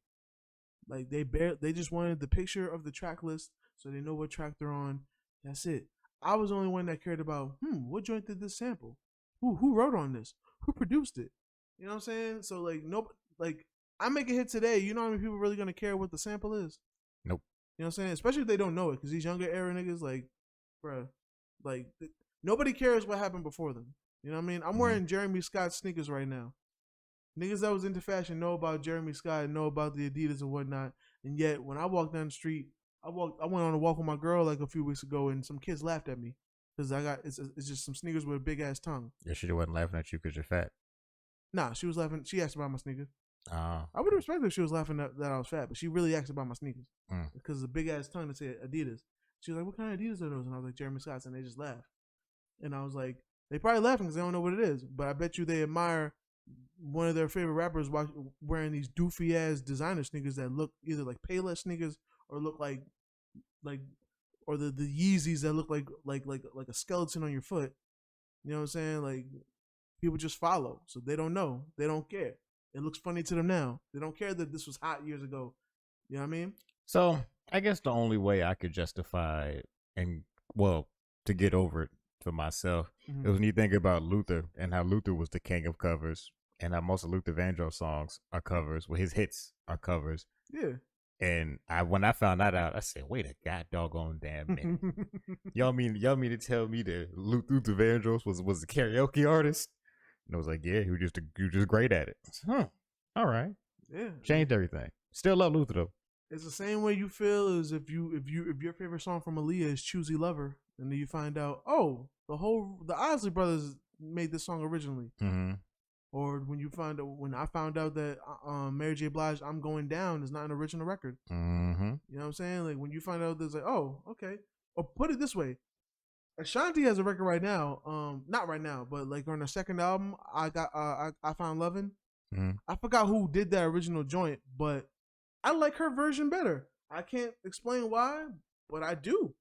Like they just wanted the picture of the track list so they know what track they're on. That's it. I was the only one that cared about, what joint did this sample? Who wrote on this? Who produced it? You know what I'm saying? So like I make a hit today. You know how many people really gonna care what the sample is? Nope. You know what I'm saying? Especially if they don't know it, because these younger era niggas, like, bruh, like nobody cares what happened before them. You know what I mean? I'm wearing Jeremy Scott sneakers right now. Niggas that was into fashion know about Jeremy Scott and know about the Adidas and whatnot. And yet, when I walk down the street, I went on a walk with my girl like a few weeks ago, and some kids laughed at me because it's just some sneakers with a big ass tongue. Yeah, she wasn't laughing at you because you're fat. Nah, she was laughing. She asked about my sneakers. I would respect if she was laughing that I was fat, but she really asked about my sneakers because the big ass tongue that said Adidas. She was like, "What kind of Adidas are those?" And I was like, "Jeremy Scott's," and they just laughed. And I was like, they probably laughing because they don't know what it is, but I bet you they admire one of their favorite rappers wearing these doofy ass designer sneakers that look either like Payless sneakers or look like or the Yeezys that look like a skeleton on your foot. You know what I'm saying? Like people just follow, so they don't know, they don't care. It looks funny to them now. They don't care that this was hot years ago. You know what I mean? So I guess the only way I could justify to get over it for myself is when you think about Luther and how Luther was the king of covers and how most of Luther Vandross songs are covers, his hits are covers. Yeah. And when I found that out, I said, "Wait a god doggone damn minute! y'all mean to tell me that Luther Vandross was a karaoke artist?" And I was like, "Yeah, he was just great at it." All right, yeah, changed everything. Still love Luther though. It's the same way you feel as if your favorite song from Aaliyah is "Choosy Lover," and then you find out, the Isley Brothers made this song originally. Or when I found out that Mary J. Blige "I'm Going Down" is not an original record. You know what I'm saying? Like when you find out there's like, oh, okay. Or put it this way, Ashanti has a record right now. Not right now, but like on her second album, I Found Lovin'. I forgot who did that original joint, but I like her version better. I can't explain why, but I do.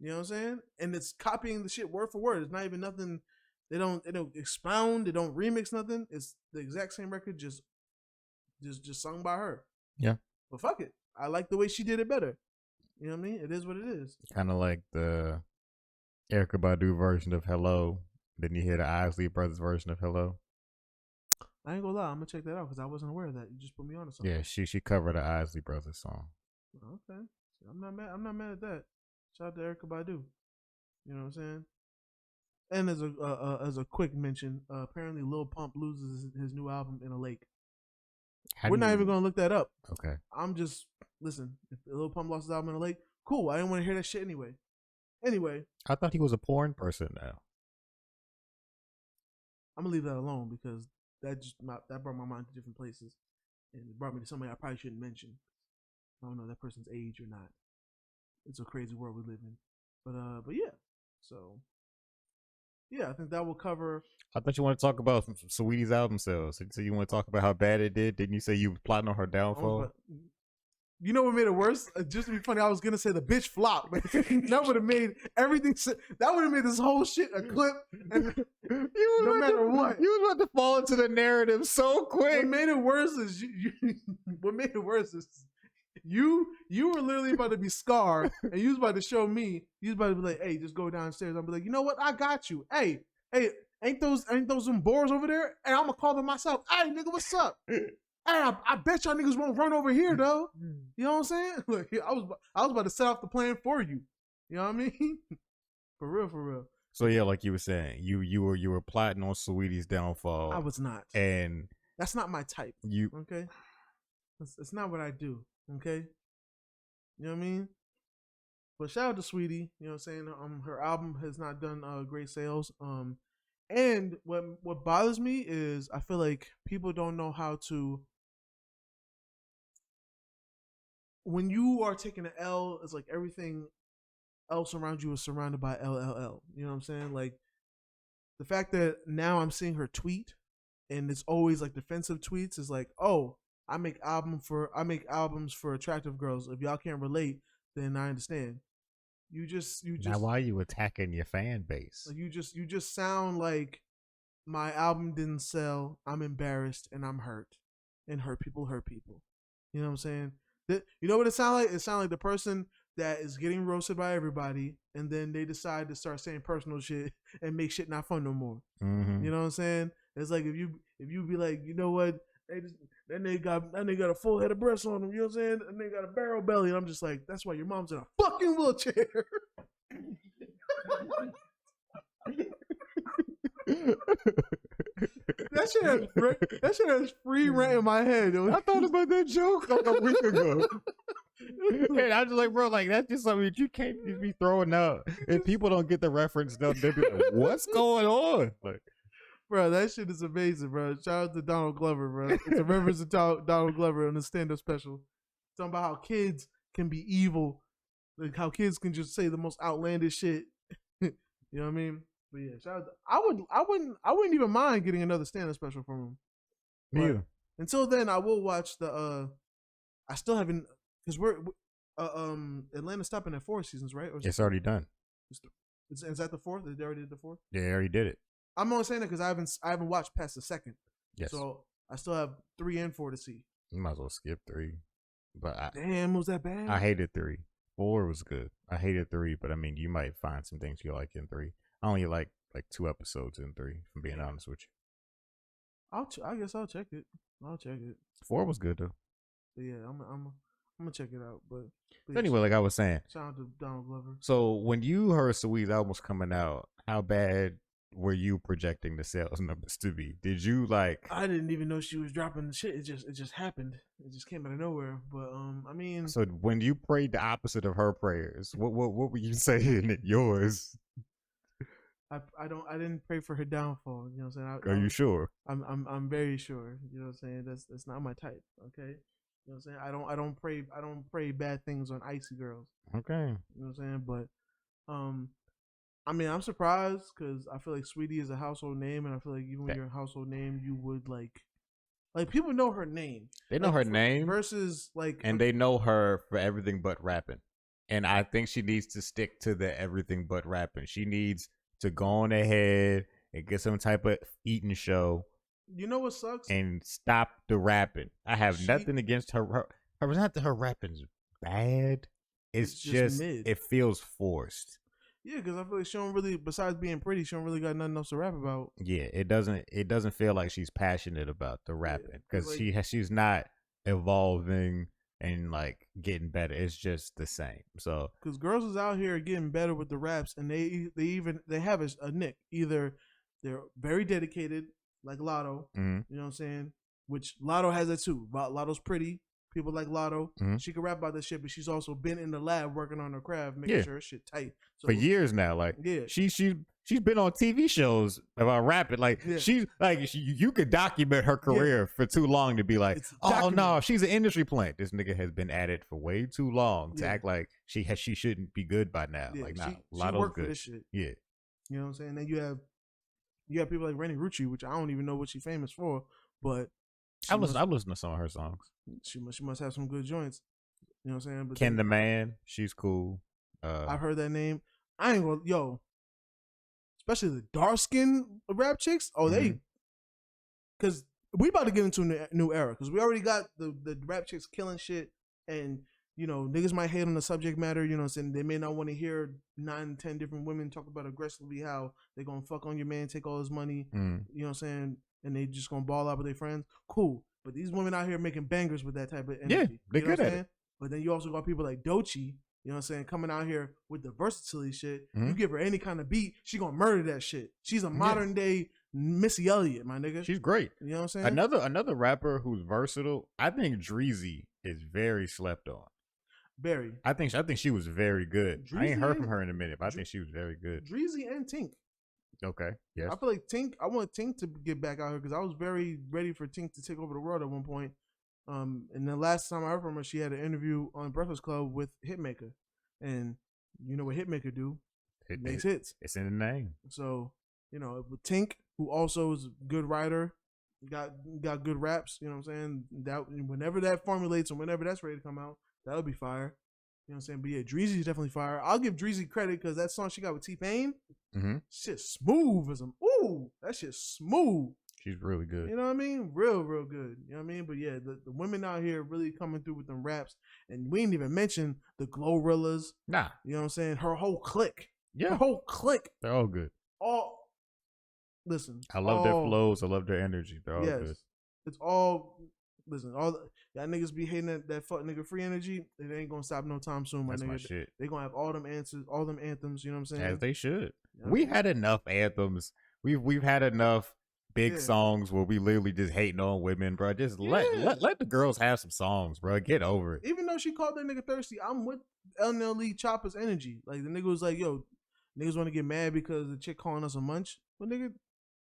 You know what I'm saying? And it's copying the shit word for word. It's not even nothing. They don't expound. They don't remix nothing. It's the exact same record, just sung by her. Yeah. But fuck it. I like the way she did it better. You know what I mean? It is what it is. Kind of like the Erykah Badu version of "Hello." Then you hear the Isley Brothers version of "Hello." I ain't gonna lie. I'm gonna check that out because I wasn't aware of that. You just put me on to something. Yeah, she covered the Isley Brothers song. Okay. I'm not mad at that. Shout out to Erykah Badu. You know what I'm saying? And as a quick mention, apparently Lil Pump loses his new album in a lake. We're not even gonna look that up. Okay. I'm just listen. If Lil Pump lost his album in a lake, cool. I didn't want to hear that shit anyway. Anyway, I thought he was a porn person now. I'm gonna leave that alone because that brought my mind to different places, and it brought me to somebody I probably shouldn't mention. I don't know that person's age or not. It's a crazy world we live in, but yeah. So yeah, I think that will cover. I thought you want to talk about Saweetie's album sales. So you want to talk about how bad it did? Didn't you say you were plotting on her downfall? You know what made it worse? Just to be funny, I was gonna say the bitch flop. That would have made everything. That would have made this whole shit a clip. And no matter what, you was about to fall into the narrative so quick. What made it worse is you were literally about to be Scar, and you was about to show me. You was about to be like, "Hey, just go downstairs." I'll be like, "You know what? I got you. Hey, ain't those some boars over there? And I'm gonna call them myself. Hey, nigga, what's up? Hey, I bet y'all niggas won't run over here though. You know what I'm saying? Like, I was about to set off the plan for you. You know what I mean? For real. So yeah, like you were saying, you were plotting on Saweetie's downfall. I was not, and that's not my type. Okay? It's not what I do. Okay, you know what I mean? But shout out to Saweetie. You know what I'm saying? Her album has not done great sales. And what bothers me is I feel like people don't know how to. When you are taking an L, it's like everything else around you is surrounded by LLL. You know what I'm saying? Like the fact that now I'm seeing her tweet, and it's always like defensive tweets is like, oh, I make albums for attractive girls. If y'all can't relate, then I understand. You just now why are you attacking your fan base? You just sound like my album didn't sell. I'm embarrassed and I'm hurt, and hurt people. You know what I'm saying? You know what it sounds like? It sounds like the person that is getting roasted by everybody, and then they decide to start saying personal shit and make shit not fun no more. Mm-hmm. You know what I'm saying? It's like if you be like, you know what, that nigga got a full head of breasts on him. You know what I'm saying? And they got a barrel belly, and I'm just like, that's why your mom's in a fucking wheelchair. That shit has free rent in my head. I thought about that joke like a week ago. And I was like, bro, like that's just something that you can't just be throwing out. If people don't get the reference, they'll be like, what's going on? Like, bro, that shit is amazing, bro. Shout out to Donald Glover, bro. It's a reference to Donald Glover in the stand-up special. Talking about how kids can be evil, like how kids can just say the most outlandish shit. You know what I mean? But yeah, shout out I wouldn't even mind getting another stand-up special from him. yeah. Until then, I will watch the. I still haven't, because we're Atlanta's stopping at 4 seasons, right? Or It's already done. Is that the 4th? They already did the 4th? Yeah, they already did it. I'm only saying that because I haven't watched past the 2nd. Yes. So I still have 3 and 4 to see. You might as well skip 3. But Damn, was that bad? I hated 3. 4 was good. I hated 3, but I mean, you might find some things you like in 3. I only like 2 episodes in 3, if I'm being honest with you. I guess I'll check it. 4 was good though. But yeah, I'm gonna check it out. But Anyway, like I was saying, shout out to Donald Glover. so when you heard Saweetie's album was coming out, how bad were you projecting the sales numbers to be? Did you like? I didn't even know she was dropping the shit. It just happened. It just came out of nowhere. But I mean, So when you prayed the opposite of her prayers, what were you saying at yours? I didn't pray for her downfall. You know what I'm saying? Are you sure? I'm very sure. You know what I'm saying? That's not my type. Okay. You know what I'm saying? I don't pray bad things on icy girls. Okay. You know what I'm saying? But I mean, I'm surprised because I feel like Saweetie is a household name, and I feel like even when you're a household name, you would like people know her name. They know her name versus like, and they know her for everything but rapping. And I think she needs to stick to the everything but rapping. She needs to go on ahead and get some type of eating show. You know what sucks? And stop the rapping. I have nothing against her. Not that her rapping's bad. It's just mid. It feels forced. Yeah, because I feel like she don't really, besides being pretty, she don't really got nothing else to rap about. Yeah, it doesn't feel like she's passionate about the rapping because she's not evolving and like getting better. It's just the same. So because girls is out here getting better with the raps, and they have a nick. Either they're very dedicated, like Lotto. mm-hmm. You know what I'm saying? Which Lotto has that too. Lotto's pretty. People like Lotto. Mm-hmm. She can rap about this shit, but she's also been in the lab working on her craft, making sure her shit tight. So, for years now, like she's been on TV shows about rapping. Like she's like you could document her career for too long to be like, oh no, she's an industry plant. This nigga has been at it for way too long to act like she shouldn't be good by now. Like nah, Lotto's good. For this shit. Yeah, you know what I'm saying. Then you have people like Rennie Rucci, which I don't even know what she's famous for, but I listen to some of her songs. She must have some good joints. You know what I'm saying? But Ken the Man, she's cool. I've heard that name. I ain't gonna especially the dark skin rap chicks. Oh, they, because we about to get into a new era because we already got the rap chicks killing shit, and you know niggas might hate on the subject matter. You know what I'm saying? They may not want to hear 9-10 different women talk about aggressively how they gonna fuck on your man, take all his money. You know what I'm saying? And they just gonna ball out with their friends. Cool. But these women out here making bangers with that type of energy. Yeah, they're good at it. But then you also got people like Doechii, you know what I'm saying, coming out here with the versatility shit. You give her any kind of beat, she gonna murder that shit. She's a modern day Missy Elliott, my nigga. She's great. You know what I'm saying? Another rapper who's versatile. I think Dreezy is very slept on. Very. I think she was very good. I ain't heard from her in a minute, but I think she was very good. Dreezy and Tink. Okay. Yes. I feel like Tink. I want Tink to get back out here because I was very ready for Tink to take over the world at one point. And the last time I heard from her, she had an interview on Breakfast Club with Hitmaker, and you know what Hitmaker do? It makes hits. It's in the name. So you know, with Tink, who also is a good writer, got good raps. You know what I'm saying? That whenever that formulates and whenever that's ready to come out, that'll be fire. You know what I'm saying? But yeah, Dreezy's definitely fire. I'll give Dreezy credit because that song she got with T-Pain, shit's smooth as that shit's smooth. She's really good. You know what I mean? Real good. You know what I mean? But yeah, the women out here really coming through with them raps. And we didn't even mention the Glorrillas. Nah. You know what I'm saying? Her whole clique. Yeah. Her whole clique. They're all good. Listen. I love their flows. I love their energy. They're all good. It's all, listen, all y'all niggas be hating that fuck nigga free energy. It ain't gonna stop no time soon, my That's nigga. my shit. They gonna have all them answers, all them anthems, you know what I'm saying? As they should. You know we had enough anthems. We've had enough big songs where we literally just hating on women, bro. Just let the girls have some songs, bro. Get over it. Even though she called that nigga thirsty, I'm with LNL Chopper's energy. Like the nigga was like, yo, niggas want to get mad because the chick calling us a munch. But nigga,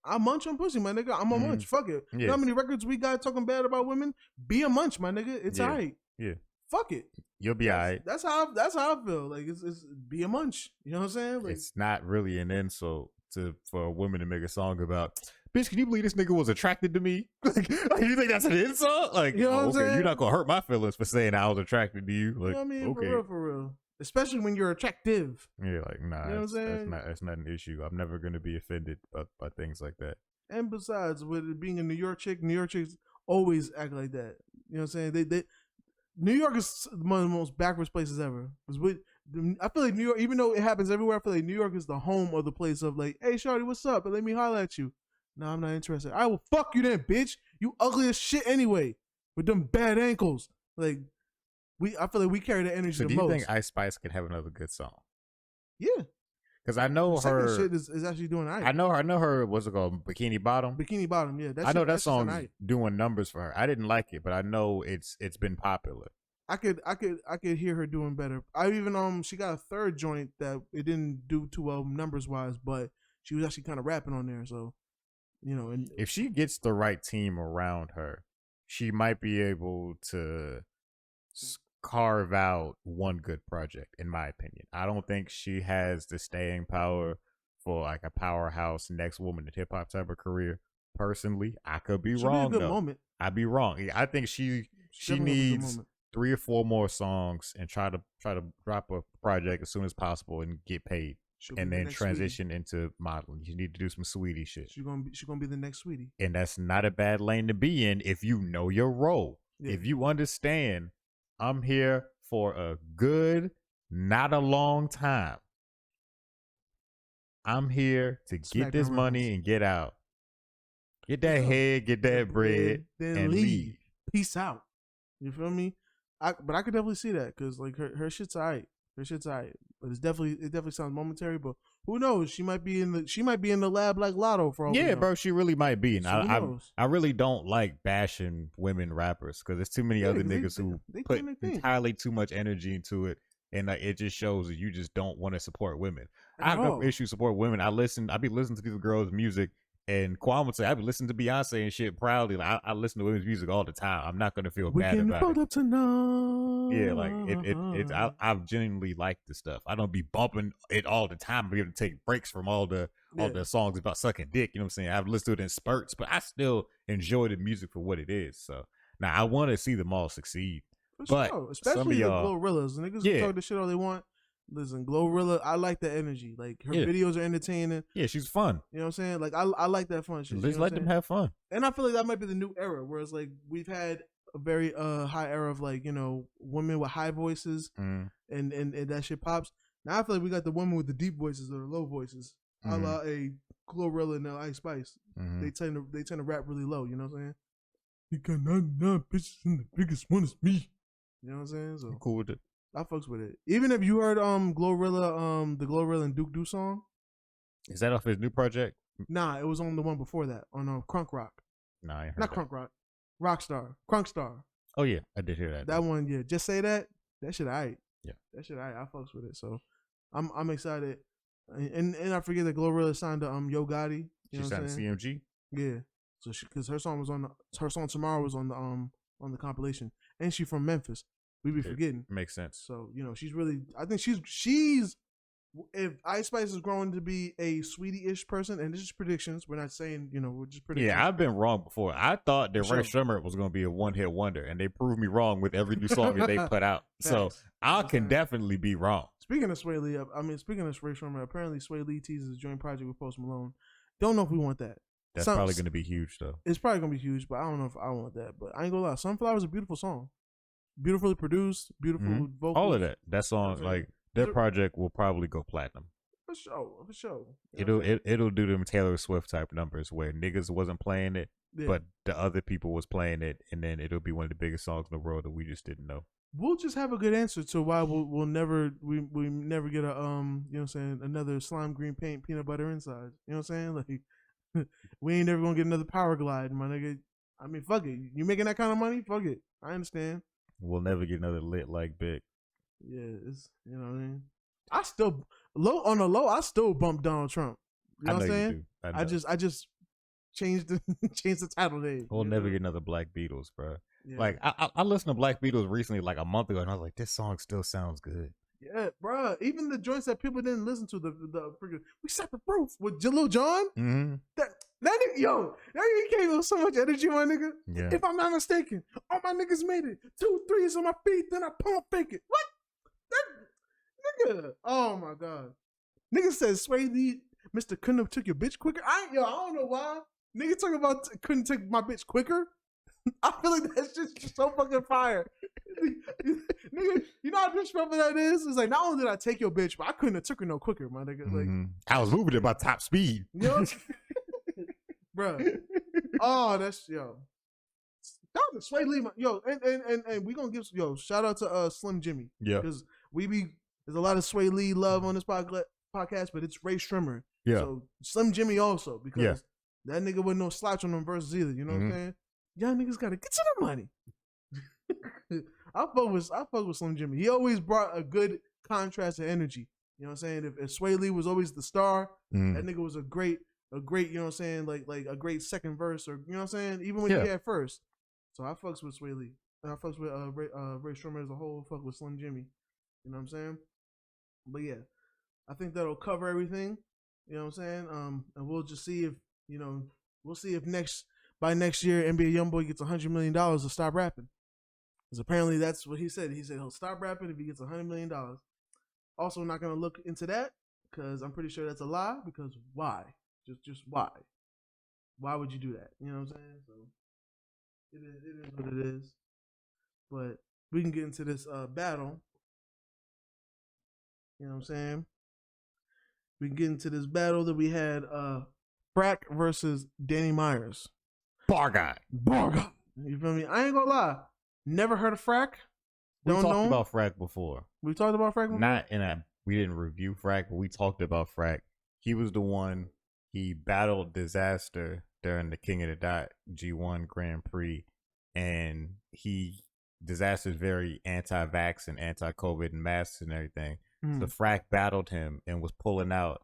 I munch on pussy, my nigga. I'm a munch. Fuck it. You know how many records we got talking bad about women? Be a munch, my nigga. It's alright. Yeah. Fuck it. You'll be alright. That's how I feel. Like it's be a munch. You know what I'm saying? Like, it's not really an insult for a woman to make a song about. Bitch, can you believe this nigga was attracted to me? like you think that's an insult? Like, you know what I'm saying? You're not gonna hurt my feelings for saying I was attracted to you. Like, you know what I mean? Okay. For real. Especially when you're attractive. Yeah, like nah, you know what I'm saying? that's not an issue. I'm never gonna be offended by things like that. And besides, with it being a New York chicks always act like that. You know what I'm saying? They New York is one of the most backwards places ever. I feel like New York, even though it happens everywhere, I feel like New York is the home of the place of like, hey, shawty, what's up? And let me holler at you. No, I'm not interested. I will fuck you then, bitch. You ugly as shit anyway. With them bad ankles. Like, I feel like we carry the energy the most. So do you think Ice Spice could have another good song? Yeah. Because I know her shit is actually doing all right. I know her, what's it called? Bikini Bottom? Bikini Bottom, yeah. I know that song's doing numbers for her. I didn't like it, but I know it's been popular. I could hear her doing better. I even she got a third joint that it didn't do too well numbers wise, but she was actually kind of rapping on there. So, you know, and if she gets the right team around her, she might be able to carve out one good project, in my opinion. I don't think she has the staying power for like a powerhouse next woman in hip hop type of career. Personally, I could be wrong. Though. I'd be wrong. I think she needs 3 or 4 more songs and try to drop a project as soon as possible and get paid, and then transition into modeling. You need to do some Saweetie shit. She's gonna be the next Saweetie, and that's not a bad lane to be in if you know your role. Yeah. If you understand, I'm here for a good, not a long time. I'm here to get this money and get out. Get that head, get that bread, and leave. Peace out. You feel me? But I could definitely see that because like her shit's alright. Her shit's alright. But it definitely sounds momentary. But who knows? She might be in the lab like Lotto for all we know. Bro, she really might be. And so I really don't like bashing women rappers because there's too many other niggas who put entirely too much energy into it, and like it just shows that you just don't want to support women. I have no issue support women. I be listening to these girls' music. And Quan would say, I be listening to Beyonce and shit proudly. Like I listen to women's music all the time. I'm not gonna feel bad about it. Up tonight. Yeah, like I genuinely like the stuff. I don't be bumping it all the time. I be able to take breaks from all the songs about sucking dick. You know what I'm saying? I've listened to it in spurts, but I still enjoy the music for what it is. So now I want to see them all succeed. But sure. Especially the Glorrillas. Niggas talk the shit all they want. Listen, Glorilla, I like the energy. Like her videos are entertaining. Yeah, she's fun. You know what I'm saying? Like I like that fun shit. Just let them have fun. And I feel like that might be the new era, whereas like we've had a very high era of like, you know, women with high voices and that shit pops. Now I feel like we got the women with the deep voices or the low voices. A la a Glorilla and Ice Spice. They tend to rap really low, you know what I'm saying? You got 99 bitches and the biggest one is me. You know what I'm saying? So I'm cool with it. I fucks with it. Even if you heard Glorilla, the Glorilla and Duke Do song. Is that off his new project? Nah, it was on the one before that, on Crunk Rock. Nah, I ain't heard Not Crunk Rock. Rockstar. Crunkstar. Oh yeah, I did hear that. That one, yeah. Just say that. That shit alright. Yeah. That shit alright. I fucks with it. So I'm excited. And I forget that Glorilla signed to Yo Gotti. She signed to CMG? Yeah. So because her song Tomorrow was on the compilation. And she from Memphis. We be forgetting. Makes sense. So, you know, she's really, I think she's, if Ice Spice is growing to be a Saweetie-ish person, and this is predictions, we're not saying, you know, we're just predictions. Yeah, I've been wrong before. I thought that Ray Shremmer was going to be a one-hit wonder, and they proved me wrong with every new song that they put out. So, I can definitely be wrong. Speaking of Ray Shremmer, apparently Sway Lee teases a joint project with Post Malone. Don't know if we want that. That's probably going to be huge, though. It's probably going to be huge, but I don't know if I want that. But I ain't going to lie. Sunflower is a beautiful song. Beautifully produced, beautiful vocals. All of that. That song, like, their project will probably go platinum. For sure. It'll do them Taylor Swift type numbers where niggas wasn't playing it, but the other people was playing it, and then it'll be one of the biggest songs in the world that we just didn't know. We'll just have a good answer to why we'll never we never get a you know what I'm saying, another slime green paint peanut butter inside. You know what I'm saying? Like we ain't never gonna get another power glide, my nigga. I mean, fuck it. You making that kind of money? Fuck it. I understand. We'll never get another lit like Big. Yeah, it's, you know what I mean. I still I still bump Donald Trump. You know what I'm saying? I just changed the title name. We'll never get another Black Beatles, bro. Yeah. Like I listened to Black Beatles recently, like a month ago, and I was like, this song still sounds good. Yeah, bro. Even the joints that people didn't listen to, the freaking "We Set the Proof" with Lil Jon. Mm-hmm. That nigga, yo, that nigga came with so much energy, my nigga. Yeah. If I'm not mistaken, all my niggas made it. 2 3s on my feet, then I pump fake it. What? That nigga. Oh my god. Nigga says Saweetie, Mr. Couldn't have took your bitch quicker. I don't know why. Nigga talking about couldn't take my bitch quicker. I feel like that's just so fucking fire. Nigga, you know how disrespectful that is? It's like, not only did I take your bitch, but I couldn't have took her no quicker, my nigga. Like, I was moving at my top speed. You know? Bro. Oh, that's, yo. Shout out to Sway Lee, yo, and we gonna give, shout out to Slim Jimmy. Yeah. Because there's a lot of Sway Lee love on this podcast, but it's Ray Strimmer. Yeah. So Slim Jimmy also, because that nigga wasn't no slouch on them verses either, you know what I'm saying? Y'all niggas gotta get to the money. I fuck with Slim Jimmy. He always brought a good contrast of energy. You know what I'm saying? If Sway Lee was always the star, that nigga was a great, you know what I'm saying, like a great second verse, or you know what I'm saying, even when he had first. So I fucks with Sway Lee. And I fucks with Ray Strimmer as a whole. Fuck with Slim Jimmy. You know what I'm saying? But yeah, I think that'll cover everything. You know what I'm saying? And we'll just see if, we'll see if by next year, NBA YoungBoy gets $100 million to stop rapping. Because apparently that's what he said. He said he'll stop rapping if he gets $100 million. Also, not going to look into that because I'm pretty sure that's a lie. Because why? Just why? Why would you do that? You know what I'm saying? So it is what it is. But we can get into this battle. You know what I'm saying? We can get into this battle that we had Frak versus Danny Myers. Bar guy. You feel me? I ain't gonna lie. Never heard of Frak. We talked about Frak before. We talked about Frak before? We didn't review Frak, but we talked about Frak. He was the one, he battled Disaster during the King of the Dot G1 Grand Prix. And Disaster's very anti-vax and anti-COVID and masks and everything. So Frak battled him and was pulling out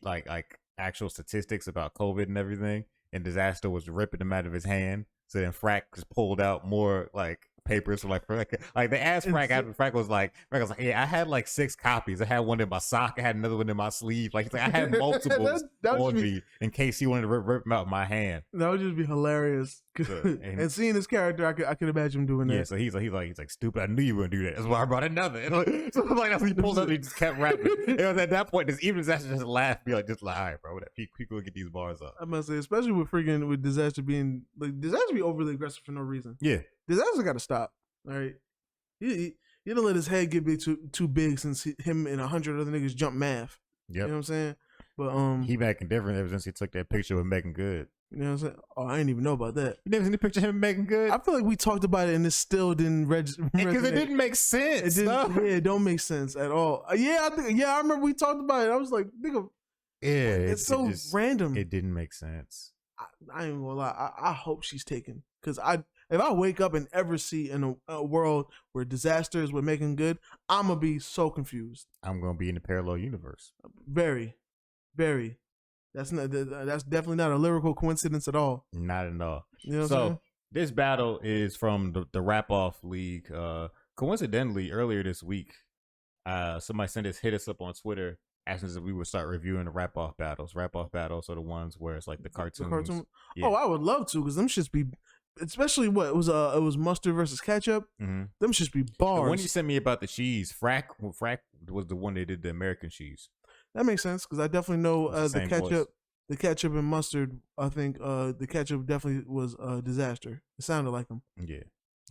like actual statistics about COVID and everything. And Disaster was ripping him out of his hand. So then Frak just pulled out more like papers for like they asked Frak after Frak was like, yeah, I had like 6 copies. I had one in my sock. I had another one in my sleeve. Like I had multiples on me in case he wanted to rip them out of my hand. That would just be hilarious. And seeing his character, I could imagine him doing that. Yeah, so he's like, stupid. I knew you were gonna do that. That's why I brought another. So like that's when he pulls up and he just kept rapping. It was at that point, even Disaster just laughed, be like, all right, bro, people get these bars up. I must say, especially with Disaster being Disaster be overly aggressive for no reason. Yeah. Disaster got to stop. All right, he didn't let his head get too big since him and 100 other niggas jump math. Yep. You know what I'm saying? But he acting different ever since he took that picture with Megan Good. You know what I'm saying? Oh, I didn't even know about that. You never seen the picture of him and Megan Good? I feel like we talked about it and it still didn't register. Because it didn't make sense. It don't make sense at all. I remember we talked about it. I was like, nigga, it's so random. It didn't make sense. I ain't gonna lie. I hope she's taken. Because if I wake up and ever see in a world where Disaster is with Megan Good, I'm going to be so confused. I'm going to be in the parallel universe. Very, very. That's definitely not a lyrical coincidence at all. Not at all. You know what I'm saying? This battle is from the Rap-Off League. Coincidentally, earlier this week, somebody hit us up on Twitter asking us if we would start reviewing the Rap-Off battles. Rap-Off battles are the ones where it's like the cartoons. Yeah. Oh, I would love to, because them shits be... Especially it was Mustard versus Ketchup. Mm-hmm. Them should be bars. The one you sent me about the cheese, Frak was the one they did the American cheese. That makes sense because I definitely know the the ketchup and mustard, I think the ketchup definitely was a disaster. It sounded like him. Yeah.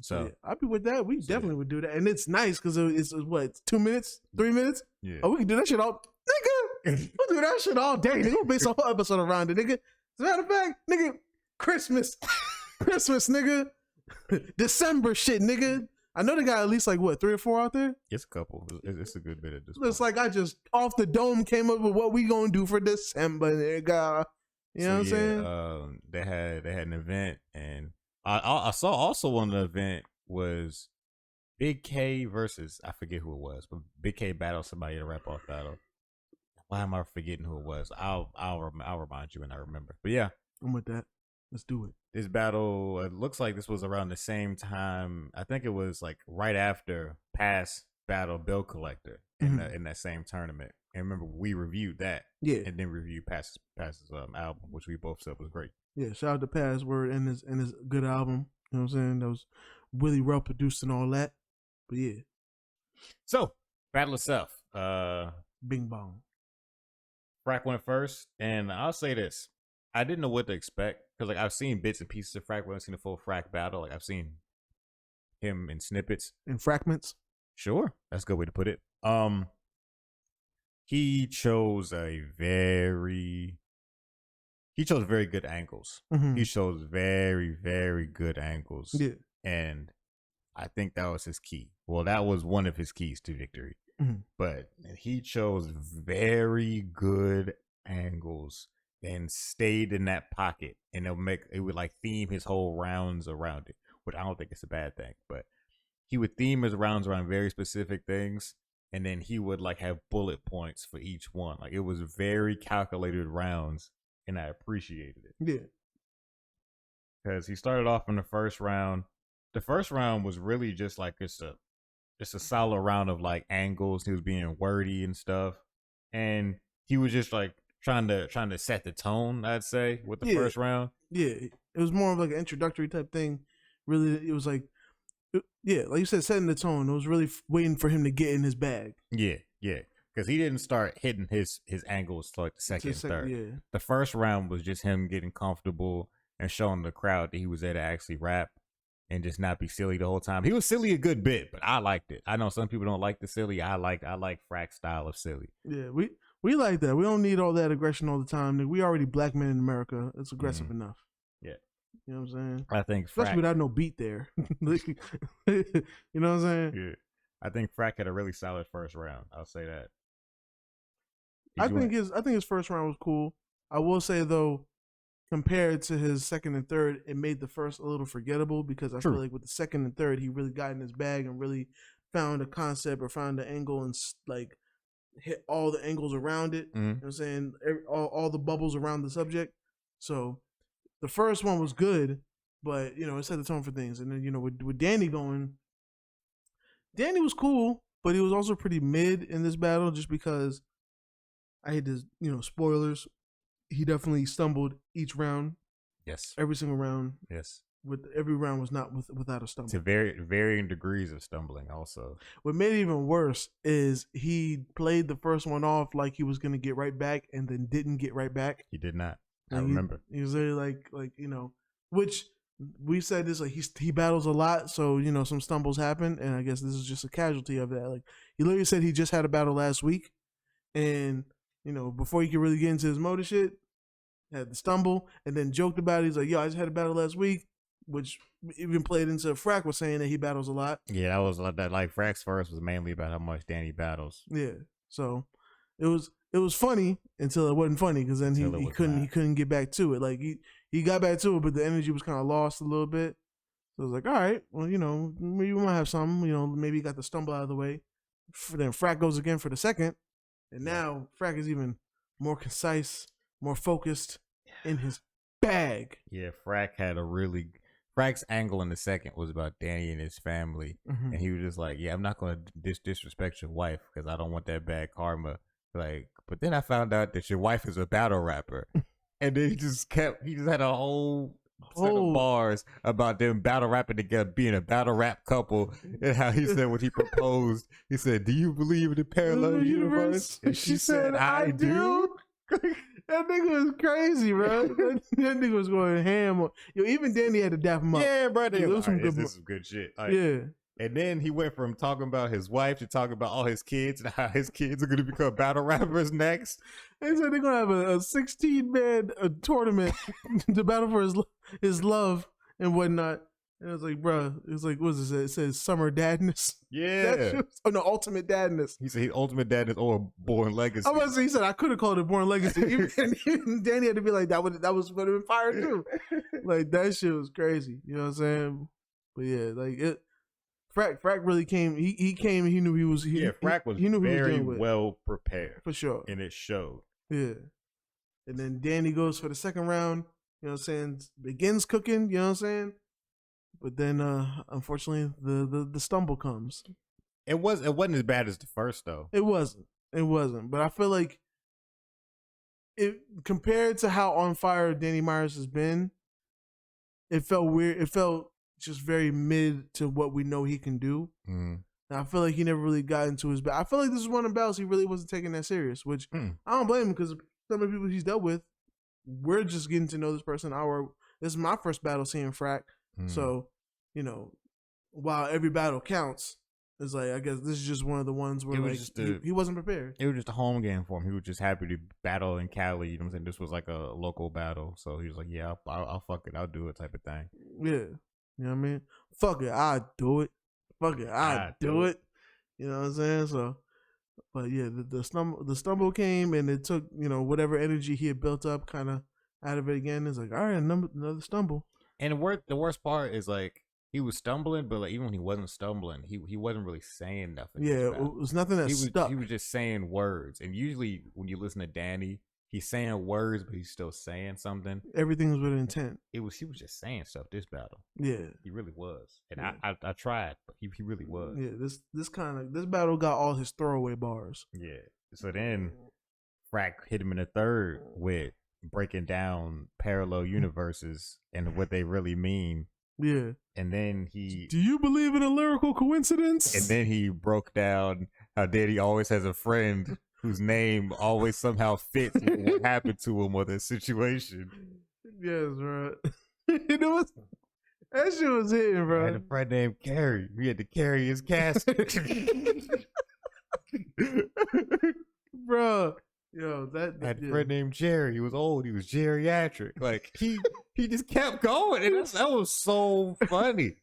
So yeah, I'd be with that. We definitely would do that, and it's nice because it's what, it's 2 minutes, 3 minutes. Yeah. Oh, we can do that shit all, nigga. We'll do that shit all day. Nigga, we'll base a whole episode around it, nigga. As a matter of fact, nigga, Christmas, nigga, December shit, nigga. I know they got at least like what, 3 or 4 out there. It's a couple. It's a good bit at this It's point. like I just off the dome came up with what we gonna do for December, nigga. You know what I'm saying? They had an event, and I saw also on the event was Big K versus, I forget who it was, but Big K battled somebody in a rap off battle. Why am I forgetting who it was? I'll remind you when I remember. But yeah, I'm with that. Let's do it. This battle, it looks like this was around the same time. I think it was like right after past battle Bill Collector in that same tournament. And remember, we reviewed that. Yeah. And then reviewed Pass's album, which we both said was great. Yeah, shout out to Password and his good album. You know what I'm saying? That was really well produced and all that. But yeah. So, battle itself. Bing bong. Frak went first, and I'll say this. I didn't know what to expect, because like I've seen bits and pieces of Frak, but I've seen the full Frak battle. Like I've seen him in snippets. In fragments? Sure. That's a good way to put it. He chose very good angles. Mm-hmm. He chose very, very good angles. Yeah. And I think that was his key. Well, that was one of his keys to victory. Mm-hmm. But he chose very good angles and stayed in that pocket, and it would like theme his whole rounds around it, which I don't think it's a bad thing, but he would theme his rounds around very specific things, and then he would like have bullet points for each one. Like it was very calculated rounds, and I appreciated it. Yeah. Because he started off in the first round. The first round was really just like just a solid round of like angles. He was being wordy and stuff, and he was just like trying to set the tone, I'd say, with the first round. Yeah, it was more of like an introductory type thing. Really, it was like, yeah, like you said, setting the tone. It was really waiting for him to get in his bag. Yeah, because he didn't start hitting his angles till like the second and third. Yeah. The first round was just him getting comfortable and showing the crowd that he was there to actually rap and just not be silly the whole time. He was silly a good bit, but I liked it. I know some people don't like the silly. I like Frak's style of silly. Yeah, we like that. We don't need all that aggression all the time. We already black men in America. It's aggressive enough. Yeah. You know what I'm saying? I think especially without no beat there. You know what I'm saying? Yeah. I think Frak had a really solid first round. I'll say that. I think his first round was cool. I will say though, compared to his second and third, it made the first a little forgettable, because I feel like with the second and third, he really got in his bag and really found a concept or found an angle and like hit all the angles around it. You know what I'm saying? All the bubbles around the subject. So the first one was good, but you know, it set the tone for things. And then, you know, with Danny going, Danny was cool, but he was also pretty mid in this battle, just because I hate to, you know, spoilers. He definitely stumbled each round. Yes. Every single round. Yes. Every round was not without a stumble. To varying degrees of stumbling also. What made it even worse is he played the first one off like he was going to get right back, and then didn't get right back. He did not. I And remember. He was really like, you know, which we said this, like he battles a lot, so, you know, some stumbles happen, and I guess this is just a casualty of that. Like, he literally said he just had a battle last week, and, you know, before he could really get into his motor shit, had the stumble, and then joked about it. He's like, yo, I just had a battle last week, which even played into Frak was saying that he battles a lot. Yeah, that was like that. Like Frak's first was mainly about how much Danny battles. Yeah, so it was funny until it wasn't funny, because then he couldn't get back to it. Like he got back to it, but the energy was kind of lost a little bit. So I was like, all right, well, you know, maybe we might have something. You know, maybe he got the stumble out of the way. Then Frak goes again for the second, and now Frak is even more concise, more focused in his bag. Yeah, Frak's angle in the second was about Danny and his family, and he was just like, "Yeah, I'm not going to disrespect your wife because I don't want that bad karma." Like, but then I found out that your wife is a battle rapper, and then he just had a whole set of bars about them battle rapping together, being a battle rap couple, and how he said when he proposed, he said, "Do you believe in the parallel universe?" And she said, "I do." That nigga was crazy, bro. That nigga was going ham. Yo, even Danny had to dap him up. Yeah, bro. It was some This good is some good shit. Like, yeah. And then he went from talking about his wife to talking about all his kids and how his kids are going to become battle rappers next. They said they're gonna have a 16-man tournament to battle for his love and whatnot. And it was like, bro, it was like, what was it? It says Summer Dadness. Yeah. No, Ultimate Dadness. He said Ultimate Dadness or Born Legacy. I was about to say, he said I could have called it Born Legacy. Even Danny had to be like, that was would have been fire too. Like that shit was crazy. You know what I'm saying? But yeah, like it. Frak really came. He came. He knew he was. Frak was very well prepared for sure, and it showed. Yeah, and then Danny goes for the second round. You know what I'm saying? Begins cooking. You know what I'm saying? But then, unfortunately, the stumble comes. It wasn't as bad as the first though. It wasn't. But I feel like it compared to how on fire Danny Myers has been, it felt weird. It felt just very mid to what we know he can do. And I feel like he never really got into his battle. I feel like this is one of the battles he really wasn't taking that serious, which I don't blame him because some of the people he's dealt with, we're just getting to know this person. This is my first battle seeing Frak. So, you know, while every battle counts, it's like, I guess this is just one of the ones where like he wasn't prepared. It was just a home game for him. He was just happy to battle in Cali. You know what I'm saying? This was like a local battle. So he was like, yeah, I'll fuck it. I'll do it type of thing. Yeah. You know what I mean? Fuck it, I do it. Fuck it, I do it. You know what I'm saying? So, but yeah, the stumble came and it took, you know, whatever energy he had built up kind of out of it again. It's like, all right, another stumble. And the worst part is like he was stumbling, but like even when he wasn't stumbling, he wasn't really saying nothing. Yeah, it was nothing that stuck. He was just saying words. And usually when you listen to Danny, he's saying words, but he's still saying something. Everything was with intent. He was just saying stuff this battle. Yeah. He really was. And yeah. I tried, but he really was. Yeah, this battle got all his throwaway bars. Yeah. So then Frak hit him in the third with breaking down parallel universes and what they really mean. Yeah. And then do you believe in a lyrical coincidence? And then he broke down how Daddy always has a friend whose name always somehow fits with what happened to him or the situation. Yes, bro. That shit was hitting, bro. I had a friend named Carrie. We had to carry his casket. Bro. Yo, I had a friend named Jerry. He was old. He was geriatric. Like he just kept going, and that was so funny.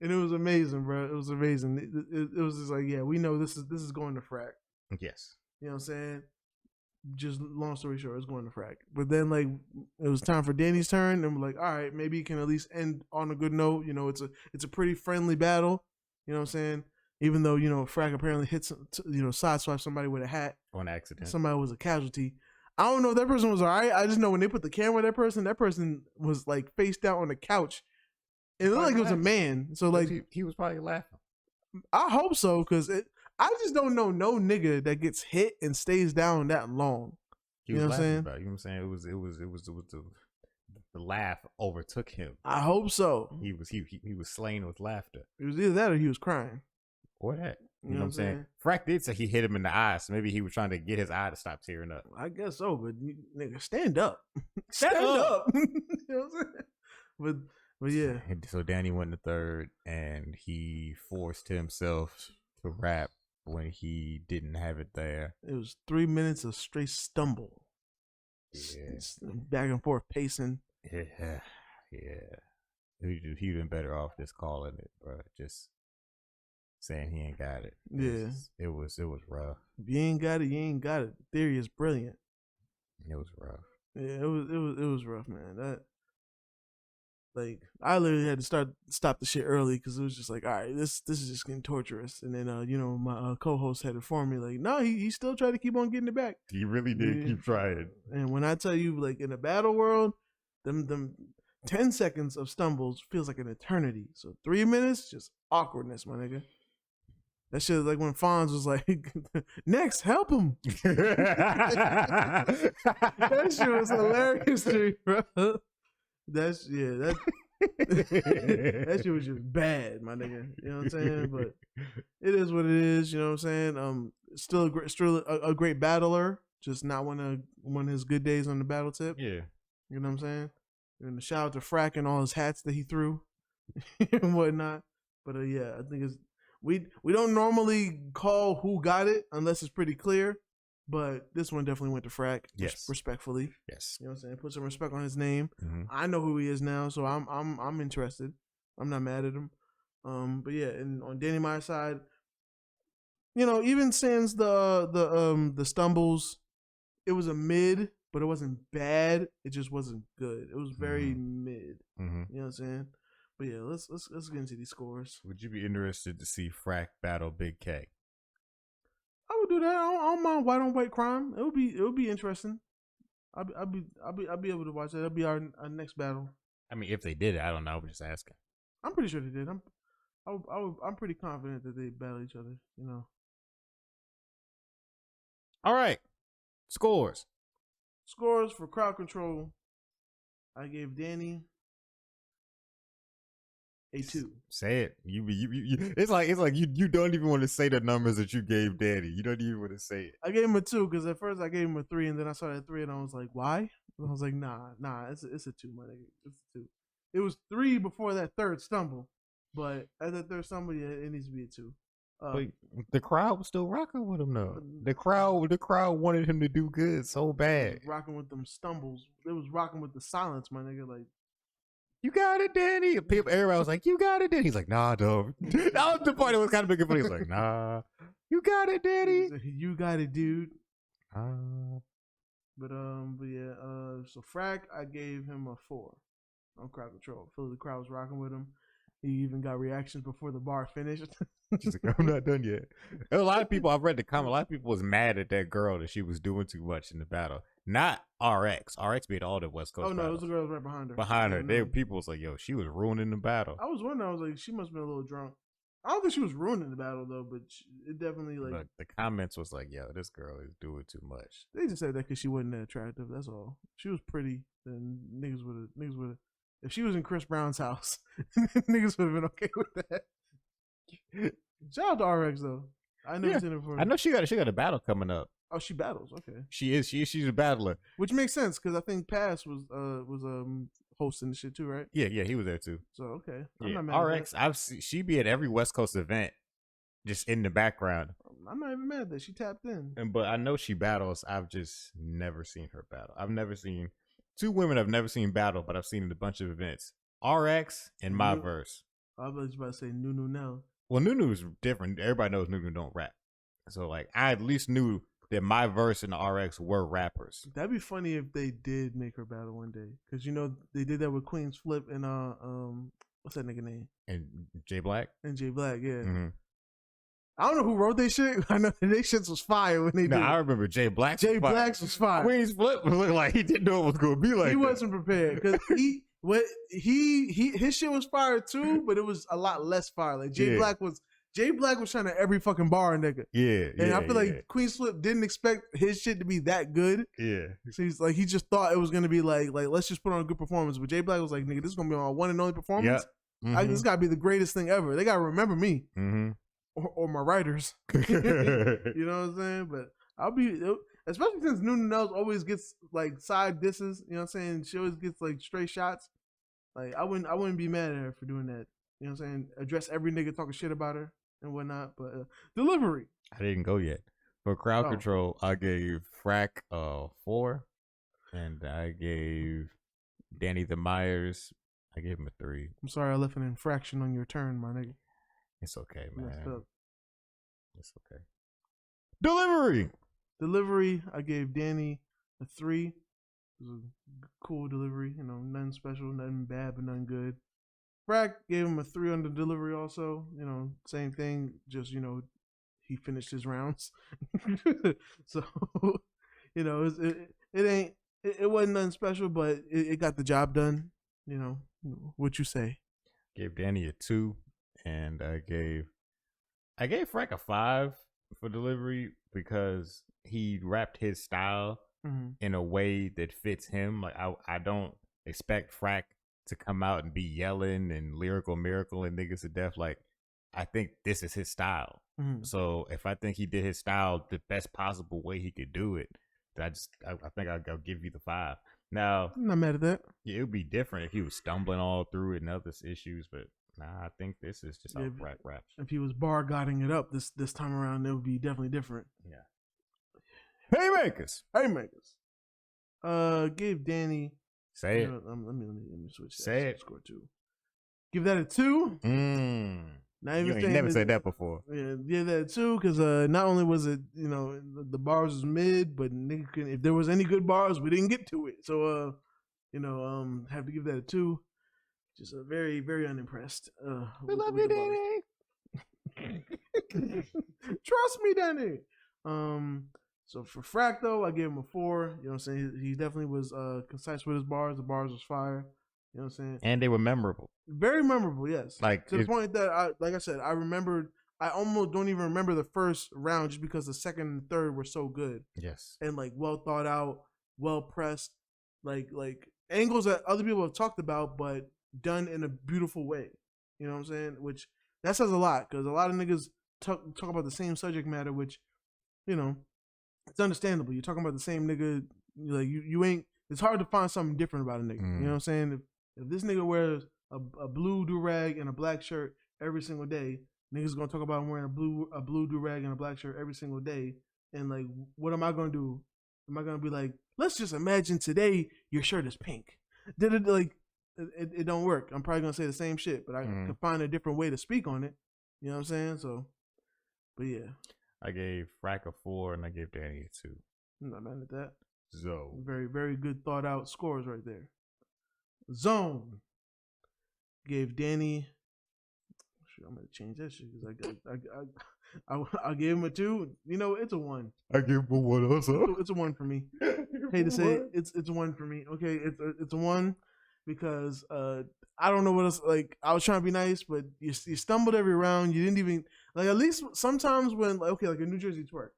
And it was amazing, bro. It was amazing. It was just like, yeah, we know this is going to Frak. Yes. You know what I'm saying? Just long story short, it's going to Frak. But then like it was time for Danny's turn, and we're like, all right, maybe he can at least end on a good note. You know, it's a pretty friendly battle. You know what I'm saying? Even though, you know, Frak apparently sideswiped somebody with a hat. On accident. Somebody was a casualty. I don't know if that person was all right. I just know when they put the camera on that person was like face down on the couch. It looked like it was a man. So like he was probably laughing. I hope so, because I just don't know no nigga that gets hit and stays down that long. You know what I'm saying? About it. You know what I'm saying? It was the laugh overtook him. I hope so. He was slain with laughter. It was either that or he was crying. Or that. You know what I'm saying? Frak did say he hit him in the eye, so maybe he was trying to get his eye to stop tearing up. I guess so, but nigga, stand up. Stand up. You know what I'm saying? But yeah. So Danny went in the third, and he forced himself to rap when he didn't have it there. It was 3 minutes of straight stumble. Yeah. Back and forth pacing. Yeah. He'd been better off just calling it, bro. Just saying he ain't got it. Yeah. It was rough. If you ain't got it, you ain't got it. The theory is brilliant. It was rough. Yeah, it was rough, man. That, like, I literally had to stop the shit early because it was just like, all right, this is just getting torturous. And then you know, my co-host had informed me like, no, he still tried to keep on getting it back. He really did keep trying. And when I tell you, like, in the battle world, them 10 seconds of stumbles feels like an eternity. So 3 minutes, just awkwardness, my nigga. That shit is like when Fonz was like, next, help him. That shit was hilarious to me, bro. That shit was just bad, my nigga. You know what I'm saying? But it is what it is, you know what I'm saying? Still a great battler. just not one of his good days on the battle tip. Yeah. You know what I'm saying? And shout out to Frak and all his hats that he threw and whatnot. But yeah, I think it's we don't normally call who got it unless it's pretty clear. But this one definitely went to Frak. Yes. Respectfully. Yes. You know what I'm saying? Put some respect on his name. Mm-hmm. I know who he is now, so I'm interested. I'm not mad at him. But yeah, and on Danny Meyer's side, you know, even since the stumbles, it was a mid, but it wasn't bad. It just wasn't good. It was very mid. Mm-hmm. You know what I'm saying? But yeah, let's get into these scores. Would you be interested to see Frak battle Big K? I would do that. I don't mind white on white crime. It would be interesting. I'll be able to watch that. That'll be our next battle. I mean, if they did it, I don't know. I'm just asking. I'm pretty sure they did. I'm pretty confident that they battle each other. You know. All right, scores for crowd control. I gave Danny a 2. Say it. You it's like you don't even want to say the numbers that you gave Danny. You don't even want to say it. I gave him a 2 because at first I gave him a 3, and then I saw that 3, and I was like, why? And I was like, nah, it's a 2, my nigga. It's a 2. It was 3 before that third stumble, but at that third stumble, yeah, it needs to be a 2. But the crowd was still rocking with him though. The crowd wanted him to do good so bad. Rocking with them stumbles. They was rocking with the silence, my nigga. Like, you got it, Danny. Everybody was like, you got it, Danny. He's like, nah, dog. That was the part that was kind of making funny. He's like, nah, you got it, Danny. You got it, dude. But yeah. So Frak, I gave him a 4 on crowd control. I feel the crowd was rocking with him. He even got reactions before the bar finished. She's like, I'm not done yet. And a lot of people, I've read the comment, a lot of people was mad at that girl that she was doing too much in the battle. Not RX. RX beat all the West Coast. Oh, no, battles. it was the girls right behind her. Behind her. People was like, yo, she was ruining the battle. I was wondering, I was like, she must have been a little drunk. I don't think she was ruining the battle, though, but it definitely, like... But the comments was like, yo, this girl is doing too much. They just said that because she wasn't that attractive, that's all. If she was pretty, then niggas would have... If she was in Chris Brown's house, niggas would have been okay with that. Shout out to RX though. I never seen her before. I know she got a battle coming up. Oh, she battles. Okay, she's a battler, which makes sense because I think Pass was hosting the shit too, right? Yeah, he was there too. So okay, yeah. I'm not mad RX, at that. she be at every West Coast event, just in the background. I'm not even mad that she tapped in. But I know she battles. I've just never seen her battle. I've never seen two women I've never seen battle, but I've seen at a bunch of events. RX and my verse. I was about to say Nunu now. Well, Nunu's different. Everybody knows Nunu don't rap. So, like, I at least knew that my verse and the RX were rappers. That'd be funny if they did make her battle one day. Because, you know, they did that with Queen's Flip and, what's that nigga name? And J Black? And J Black, yeah. Mm-hmm. I don't know who wrote they shit. I know they shits was fire when they did. I remember J Black's. J Black's was fire. Queen's Flip looked like he didn't know it was going to be like he that. wasn't prepared. Because his shit was fire too, but it was a lot less fire. Like, J Black was trying to every fucking bar, nigga. Yeah, and I feel like Queen's Flip didn't expect his shit to be that good. Yeah. So he's like, he just thought it was gonna be like let's just put on a good performance. But J Black was like, nigga, this is gonna be my one and only performance. Yep. Mm-hmm. This gotta be the greatest thing ever. They gotta remember me. Mm-hmm. Or my writers. You know what I'm saying? But I'll be, especially since Nunu Nels always gets like side disses. You know what I'm saying? She always gets like straight shots. Like I wouldn't be mad at her for doing that. You know what I'm saying? Address every nigga talking shit about her and whatnot. But delivery. I didn't go yet. For crowd control, I gave Frak 4, and I gave Danny the Myers. I gave him a 3. I'm sorry I left an infraction on your turn, my nigga. It's okay, man. It's okay. Delivery. I gave Danny a 3. It was a cool delivery. You know, nothing special, nothing bad, but nothing good. Frak gave him a 3 on the delivery also. You know, same thing. Just, you know, he finished his rounds. So, you know, it wasn't nothing special, but it got the job done. You know, what you say. Gave Danny a 2. And I gave Frak a 5 for delivery because he rapped his style in a way that fits him. Like I don't expect Frak to come out and be yelling and lyrical miracle and niggas to death. Like I think this is his style. So if I think he did his style the best possible way he could do it, I think I'll give you the 5. Now, I'm not mad at that. yeah, it would be different if he was stumbling all through it and other issues, but nah, I think this is just how Frak raps. If he was bar godding it up this time around, it would be definitely different. Yeah. Haymakers. Gave Danny. Say it. Let me switch. Say it. Score 2. Give that a 2. Not even you ain't never said that before. Yeah, give that a 2 because not only was it the bars was mid, but if there was any good bars, we didn't get to it. So have to give that a 2. Just very very unimpressed. We love you, Danny. Trust me, Danny. So for Frak though, I gave him a 4. You know what I'm saying? He definitely was concise with his bars. The bars was fire. You know what I'm saying? And they were memorable. Very memorable, yes. Like to the point that I remembered. I almost don't even remember the first round just because the second and third were so good. Yes. And like well thought out, well pressed, like angles that other people have talked about, but done in a beautiful way. You know what I'm saying? Which that says a lot because a lot of niggas talk about the same subject matter, which it's understandable. You're talking about the same nigga. Like you ain't. It's hard to find something different about a nigga. You know what I'm saying? If this nigga wears a blue do-rag and a black shirt every single day, niggas gonna talk about him wearing a blue do-rag and a black shirt every single day. And like, what am I gonna do? Am I gonna be like, let's just imagine today your shirt is pink? It don't work. I'm probably gonna say the same shit, but I can find a different way to speak on it. You know what I'm saying? So, but yeah. I gave Frak a 4 and I gave Danny a 2. I'm not mad at that. So very, very good thought out scores right there. Zone gave Danny. Shoot, I'm gonna change that shit because I gave him a 2. It's a 1. I give him a 1 also. It's a 1 for me. Hate to say it, it's a 1 for me. Okay, it's a 1 because I don't know what else. Like I was trying to be nice, but you stumbled every round. You didn't even at least sometimes when like a New Jersey twerk,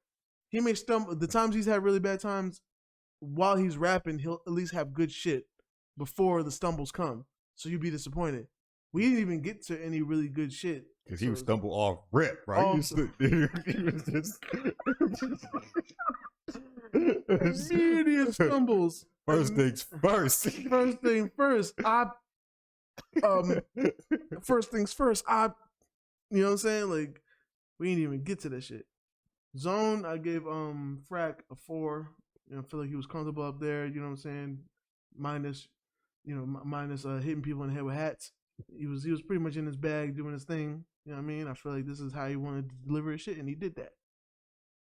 he may stumble. The times he's had really bad times, while he's rapping, he'll at least have good shit before the stumbles come. So you'd be disappointed. We didn't even get to any really good shit. Because he would stumble off rip, right? He was just immediate stumbles. First things first. First thing first. First things first. You know what I'm saying? Like, we didn't even get to that shit. Zone, I gave Frak a 4. I feel like he was comfortable up there. You know what I'm saying? Minus hitting people in the head with hats. He was pretty much in his bag doing his thing. You know what I mean? I feel like this is how he wanted to deliver his shit, and he did that.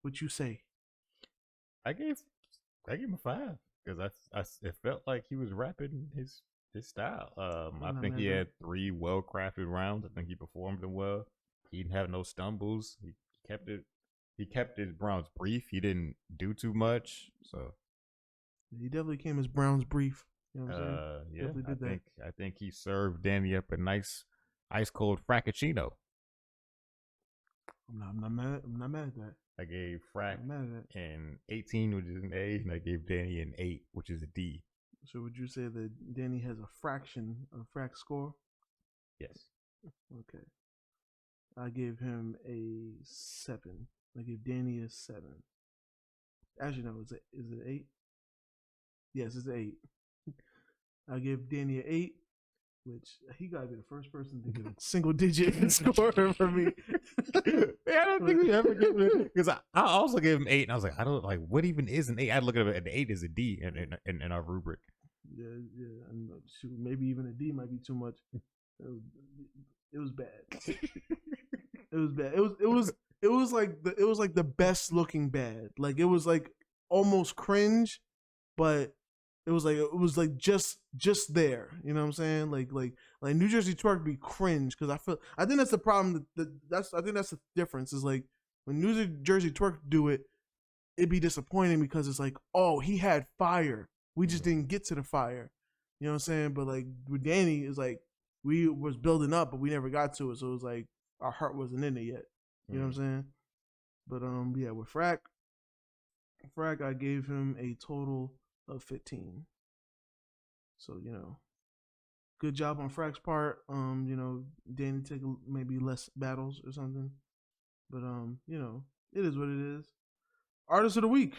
What you say? I gave him a 5 because it felt like he was rapping his style. I think he had 3 well crafted rounds. I think he performed them well. He didn't have no stumbles. He kept his rounds brief. He didn't do too much. So he definitely came as Brown's brief. You know what I'm saying? I think he served Danny up a nice ice cold frappuccino. I'm not mad at that. I gave Frak an 18, which is an A, and I gave Danny an 8, which is a D. So would you say that Danny has a fraction of Frak score? Yes. Okay. I gave him a 7. I gave Danny a 7. Actually, no, is it 8? Yes, it's 8. I give Danny an 8, which he gotta be the first person to get a single digit score for me. I don't think we ever give it, because I also gave him 8, and I was like, I don't like what even is an 8. I look at it, and the 8 is a D in our rubric. Yeah. Shoot, maybe even a D might be too much. It was bad. It was bad. It was like the best looking bad. Like it was like almost cringe, but it was like just there. You know what I'm saying? Like New Jersey twerk be cringe because I think that's the problem. I think that's the difference. Is like when New Jersey twerk do it, it'd be disappointing because it's like, oh, he had fire. We just didn't get to the fire. You know what I'm saying? But like with Danny, it's like we was building up, but we never got to it. So it was like our heart wasn't in it yet. You know what I'm saying? But yeah, with Frak, I gave him a total of 15. So, good job on Frak's part. Danny take maybe less battles or something. But it is what it is. Artist of the week.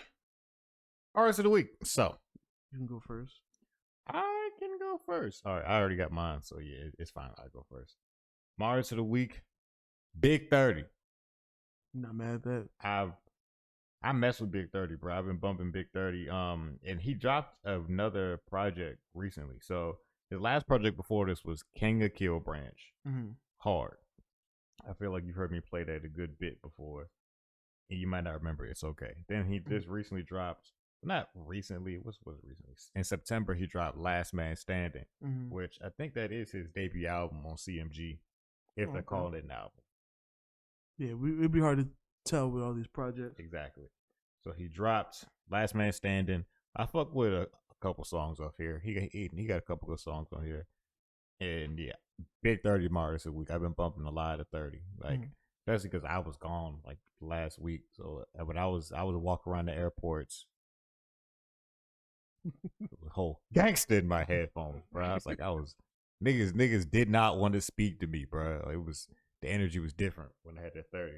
Artist of the week. So You can go first. I can go first. All right, I already got mine, so yeah, it's fine. I'll go first. My artist of the week, Big 30. Not mad at that. I mess with Big 30, bro. I've been bumping Big 30. And he dropped another project recently. So his last project before this was King of Kill Branch. Mm-hmm. Hard. I feel like you've heard me play that a good bit before. And you might not remember. It's okay. Then he just recently dropped, not recently, what's recently? In September, he dropped Last Man Standing, which I think that is his debut album on CMG, if they're calling it an album. Yeah, it'd be hard to tell with all these projects. Exactly. So he dropped Last Man Standing. I fuck with a couple songs off here. He got a couple good songs on here. And yeah, Big 30 artist of the week. I've been bumping a lot of 30. Like, especially because I was gone like last week. So when I was walking around the airports, the whole gangster in my headphones, bro. I was like, niggas did not want to speak to me, bro. It was, the energy was different when I had that 30.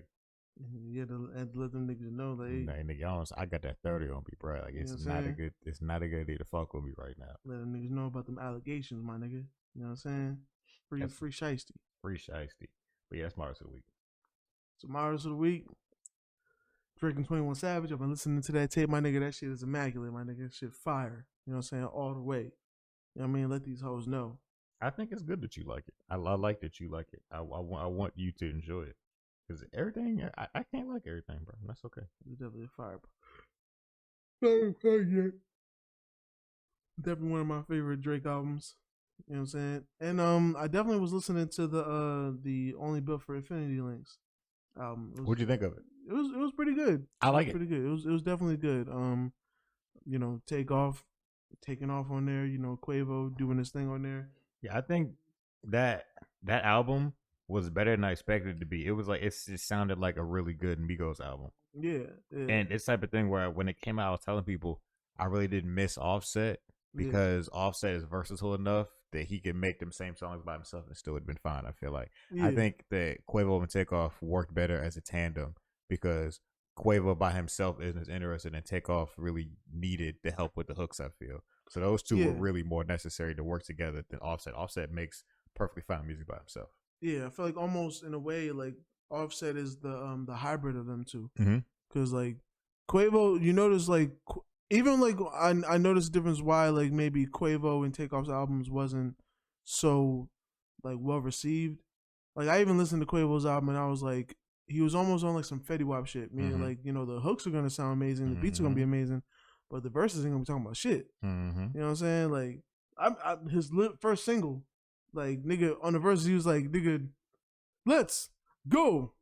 You had to let them niggas know that. Nigga, honest, I got that 30 on me, bro. Like, it's not a good idea to fuck with me right now. Let them niggas know about them allegations, my nigga. You know what I'm saying? Free shiesty. Free shiesty. But yeah, that's my artist of the week. So my artist of the week, Drake and 21 Savage. I've been listening to that tape, my nigga. That shit is immaculate, my nigga. That shit fire. You know what I'm saying? All the way. You know what I mean? Let these hoes know. I think it's good that you like it. I like that you like it. I want you to enjoy it. Because everything, I can't like everything, bro. That's okay. It's definitely fire, bro. Definitely one of my favorite Drake albums. You know what I'm saying? And I definitely was listening to the Only Built for Infinity Links album. What'd you think of it? It was pretty good. I like it. Pretty good. It was definitely good. You know, taking off on there. You know, Quavo doing his thing on there. Yeah, I think that album was better than I expected it to be. It was like it sounded like a really good Migos album. Yeah. And it's type of thing where when it came out, I was telling people I really didn't miss Offset because Offset is versatile enough that he could make them same songs by himself and still would have been fine. I feel like I think that Quavo and Takeoff worked better as a tandem because Quavo by himself isn't as interested, and Takeoff really needed the help with the hooks. I feel so those two were really more necessary to work together than Offset. Offset makes perfectly fine music by himself. Yeah, I feel like almost in a way like Offset is the hybrid of them two. Because like Quavo, you notice like even like I noticed the difference why like maybe Quavo and Takeoff's albums wasn't so like well received. Like I even listened to Quavo's album and I was like, he was almost on like some Fetty Wap shit. Meaning like, you know, the hooks are gonna sound amazing, the beats are gonna be amazing, but the verses ain't gonna be talking about shit. You know what I'm saying? Like his first single, like nigga on the verses he was like, nigga, let's go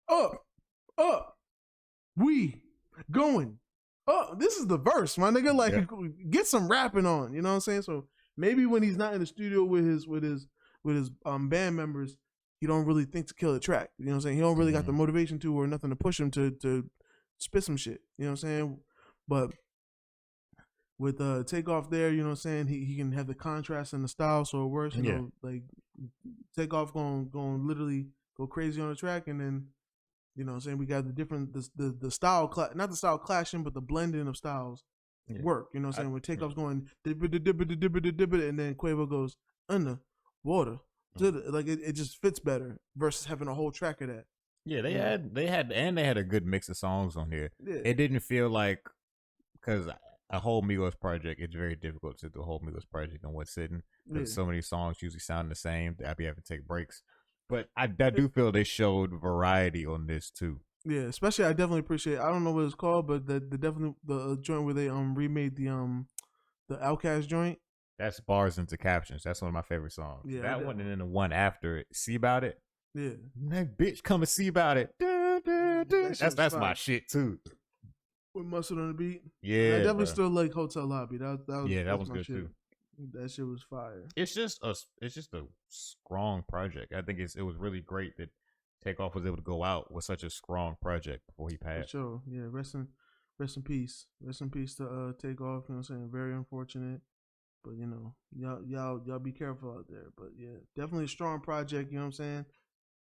up, we going. Oh, this is the verse, my nigga. Like, get some rapping on. You know what I'm saying? So maybe when he's not in the studio with his band members, he don't really think to kill the track. You know what I'm saying? He don't really got the motivation to or nothing to push him to spit some shit. You know what I'm saying? But with Takeoff there, you know what I'm saying? He can have the contrast and the style, so it works. You know, like Takeoff going literally go crazy on the track, and then. You know what I'm saying? We got the different, the style, not the style clashing, but the blending of styles work. You know what I'm saying? When Takeoff's going, and then Quavo goes, under, water. Like, it just fits better versus having a whole track of that. Yeah, they had a good mix of songs on here. Yeah. It didn't feel like, because a whole Migos project, it's very difficult to do a whole Migos project in one sitting. Because so many songs usually sound the same. I'd be having to take breaks. But I do feel they showed variety on this too. Yeah, especially I definitely appreciate. I don't know what it's called, but the joint where they remade the Outkast joint. That's Bars into Captions. That's one of my favorite songs. Yeah, that one and then the one after it. See About It. Yeah, that bitch come and see about it. That's my shit too. With Mustard on the beat. Yeah, I definitely still like Hotel Lobby. That was good shit. Too. That shit was fire. It's just a strong project. I think it was really great that Takeoff was able to go out with such a strong project before he passed. For sure. Yeah, rest in peace. Rest in peace to Takeoff. You know what I'm saying? Very unfortunate. But you know, y'all be careful out there. But yeah, definitely a strong project, you know what I'm saying?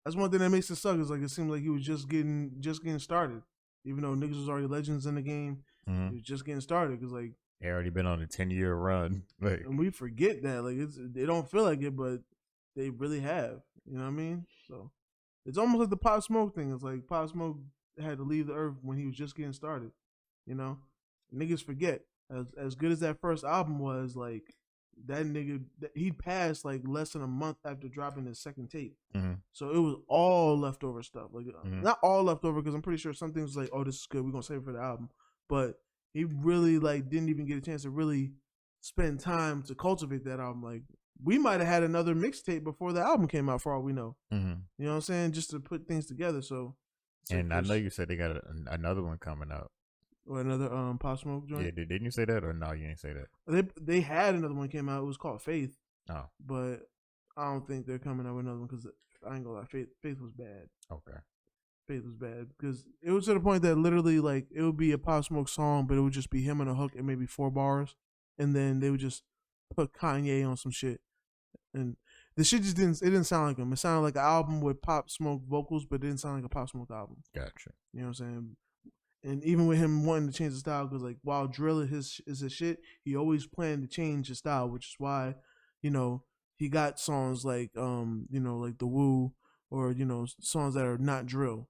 That's one thing that makes it suck, is like it seemed like he was just getting started. Even though niggas was already legends in the game, Mhm. He was just getting started because like They already been on a 10-year run. Like, and we forget that like they don't feel like it, but they really have. You know what I mean? So it's almost like the Pop Smoke thing. It's like Pop Smoke had to leave the earth when he was just getting started. You know, niggas forget as good as that first album was. Like that nigga, he passed like less than a month after dropping his second tape. mhm. So it was all leftover stuff. Like Mhm. not all leftover because I'm pretty sure some things was like, oh, this is good. We're gonna save it for the album. But he really like didn't even get a chance to really spend time to cultivate that album. Like we might have had another mixtape before the album came out for all we know. Mhm. You know what I'm saying? Just to put things together. So And I know you said they got another one coming out. or another Pop Smoke joint. Yeah, didn't you say that or no? You didn't say that. They had another one came out. It was called Faith. Oh, But I don't think they're coming out with another one because I ain't gonna lie, Faith was bad. okay. Faith was bad because it was to the point that literally like it would be a Pop Smoke song, but it would just be him on a hook and maybe 4 bars, and then they would just put Kanye on some shit, and the shit just didn't sound like him. It sounded like an album with Pop Smoke vocals, but it didn't sound like a Pop Smoke album. Gotcha. You know what I'm saying? And even with him wanting to change the style, because like while drill is his shit, he always planned to change his style, which is why, you know, he got songs like you know, like the Woo or, you know, songs that are not drill.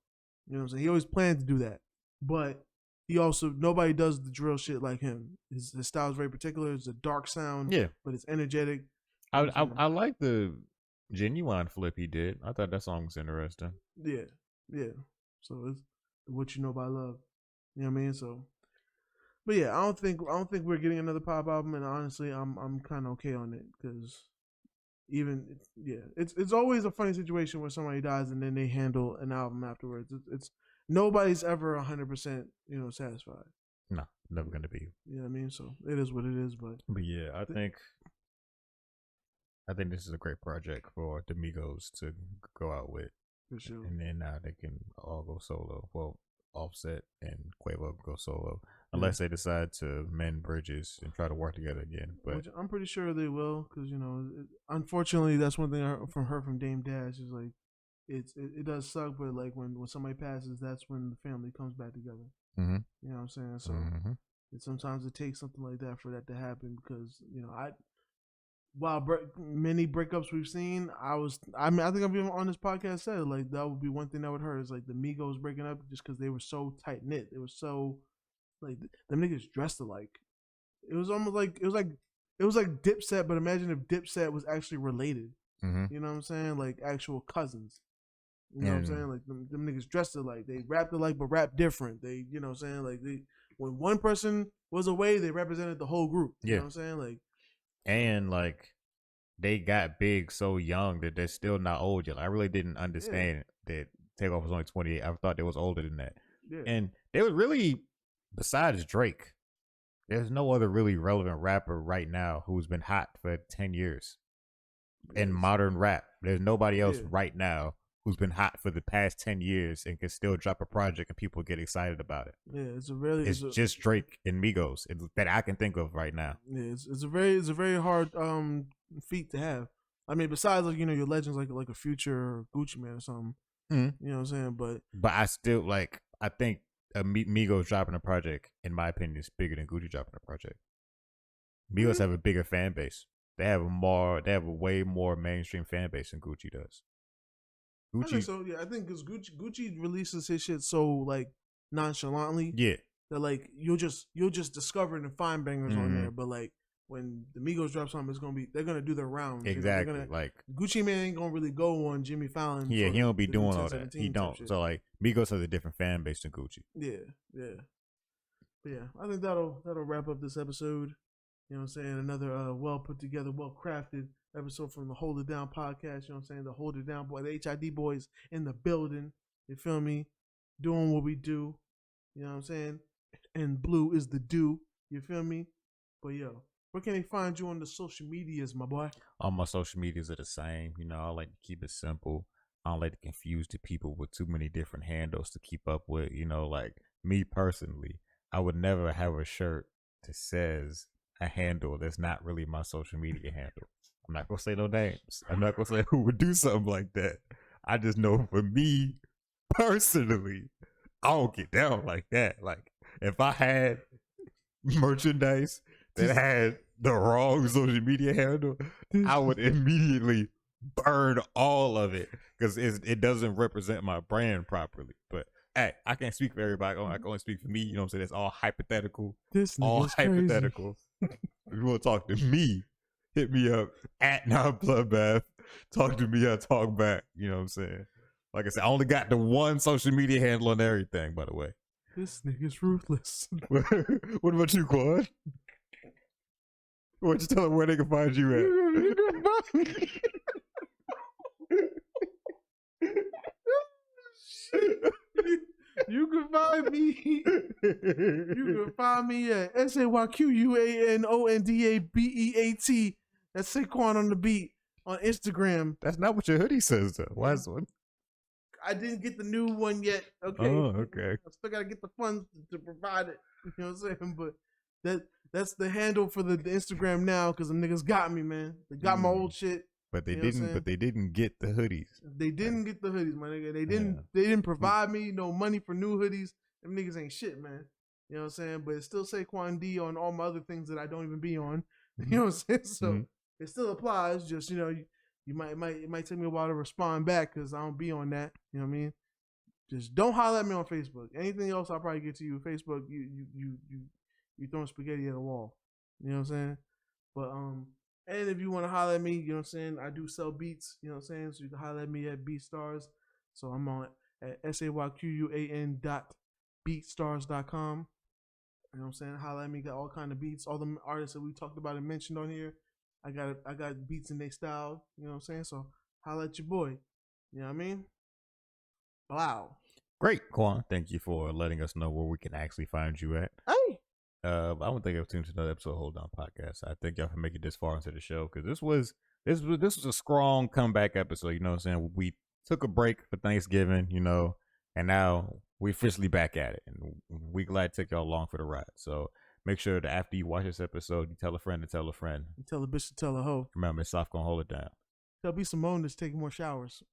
You know what I'm saying? He always planned to do that. But he also nobody does the drill shit like him. His style is very particular. It's a dark sound, Yeah, but it's energetic. I like the Genuine flip he did. I thought that song was interesting. Yeah. So it's What You Know by Love. You know what I mean? So, but yeah, I don't think we're getting another pop album, and honestly, I'm kind of okay on it because it's always a funny situation where somebody dies and then they handle an album afterwards. It's nobody's ever 100% satisfied. No, never gonna be. You know what I mean? So it is what it is. But yeah, I think this is a great project for the Migos to go out with. For sure. And then now they can all go solo. Well, Offset and Quavo go solo, unless they decide to mend bridges and try to work together again. But which I'm pretty sure they will, because unfortunately, that's one thing I heard from Dame Dash is like, it does suck, but like when somebody passes, that's when the family comes back together. mm-hmm. You know what I'm saying? So sometimes it takes something like that for that to happen, because while many breakups we've seen, I think I've been on this podcast said like that would be one thing that would hurt is like the Migos breaking up just because they were so tight knit. They were so like them niggas dressed alike. It was almost like it was like Dipset, but imagine if Dipset was actually related. Mm-hmm. You know what I'm saying? Like actual cousins. You know what I'm saying? Like them niggas dressed alike. They rapped alike but rapped different. They, you know what I'm saying? Like when one person was away, they represented the whole group. You know what I'm saying? Like. And like they got big so young that they're still not old yet. Like, I really didn't understand that Takeoff was only 28. I thought they was older than that. Yeah. And they was really, besides Drake, there's no other really relevant rapper right now who's been hot for 10 years in modern rap. There's nobody else right now who's been hot for the past 10 years and can still drop a project and people get excited about it. Yeah, it's just Drake and Migos that I can think of right now. Yeah, it's a very hard feat to have. I mean, besides like your legends like a Future or Gucci Mane or something. Mm-hmm. You know what I'm saying? But I still I think Migos dropping a project, in my opinion, is bigger than Gucci dropping a project. Migos have a bigger fan base. They have a way more mainstream fan base than Gucci does. Gucci, I think so. Yeah, I think because Gucci releases his shit so like nonchalantly. Yeah. That like you'll just discover it and find bangers on there, but like when the Migos drop something, they're gonna do their rounds. Exactly. Like Gucci Mane ain't gonna really go on Jimmy Fallon. Yeah, he don't be doing all that. He don't. Shit. So like Migos has a different fan base than Gucci. Yeah. But yeah, I think that'll wrap up this episode. You know what I'm saying? Another well put together, well crafted episode from the Hold It Down podcast. You know what I'm saying? The Hold It Down boy, the HID Boyz in the building. You feel me? Doing what we do. You know what I'm saying? And blue is the do. You feel me? But yo, where can they find you on the social medias, my boy? All my social medias are the same. I like to keep it simple. I don't like to confuse the people with too many different handles to keep up with. Like me personally, I would never have a shirt that says a handle that's not really my social media handle. I'm not gonna say no names. I'm not gonna say who would do something like that. I just know for me personally, I don't get down like that. Like if I had merchandise that had the wrong social media handle, I would immediately burn all of it because it doesn't represent my brand properly. But hey, I can't speak for everybody. I can only speak for me. You know what I'm saying? It's all hypothetical. This All nigga's hypothetical. If you want to talk to me, hit me up at Bloodbath. Talk to me, I talk back. You know what I'm saying? Like I said, I only got the one social media handle and everything, by the way. This nigga's ruthless. What about you, Quan? Why don't you tell them where they can find you at? You can find me. You can find me at SAYQUANONDABEAT. That's Saquon on the beat on Instagram. That's not what your hoodie says, though. Why is one? I didn't get the new one yet. Okay. Oh, okay. I still gotta get the funds to provide it. You know what I'm saying? But that's the handle for the Instagram now because the niggas got me, man. They got my old shit. But they didn't. But they didn't get the hoodies. They didn't get the hoodies, my nigga. They didn't provide me no money for new hoodies. Them niggas ain't shit, man. You know what I'm saying? But it still say Quan D on all my other things that I don't even be on. You know what I'm saying? So it still applies. Just it might take me a while to respond back because I don't be on that. You know what I mean? Just don't holler at me on Facebook. Anything else, I'll probably get to you. Facebook, you throwing spaghetti at a wall. You know what I'm saying? But and if you want to holler at me, you know what I'm saying? I do sell beats, you know what I'm saying? So you can holler at me at BeatStars. So I'm on at SAYQUAN.beatstars.com. You know what I'm saying? Holler at me, got all kind of beats. All the artists that we talked about and mentioned on here, I got beats in their style, you know what I'm saying? So holler at your boy. You know what I mean? Wow. Great, Quan. Thank you for letting us know where we can actually find you at. Hey. I want to thank you for tuning to another episode of Hold On Podcast. I thank y'all for making it this far into the show because this was a strong comeback episode. You know what I'm saying? We took a break for Thanksgiving, and now we're officially back at it, and we're glad to take y'all along for the ride. So make sure that after you watch this episode, you tell a friend to tell a friend. You tell a bitch to tell a hoe. Remember, Miss Soft gonna hold it down. Tell B Simone that's taking more showers.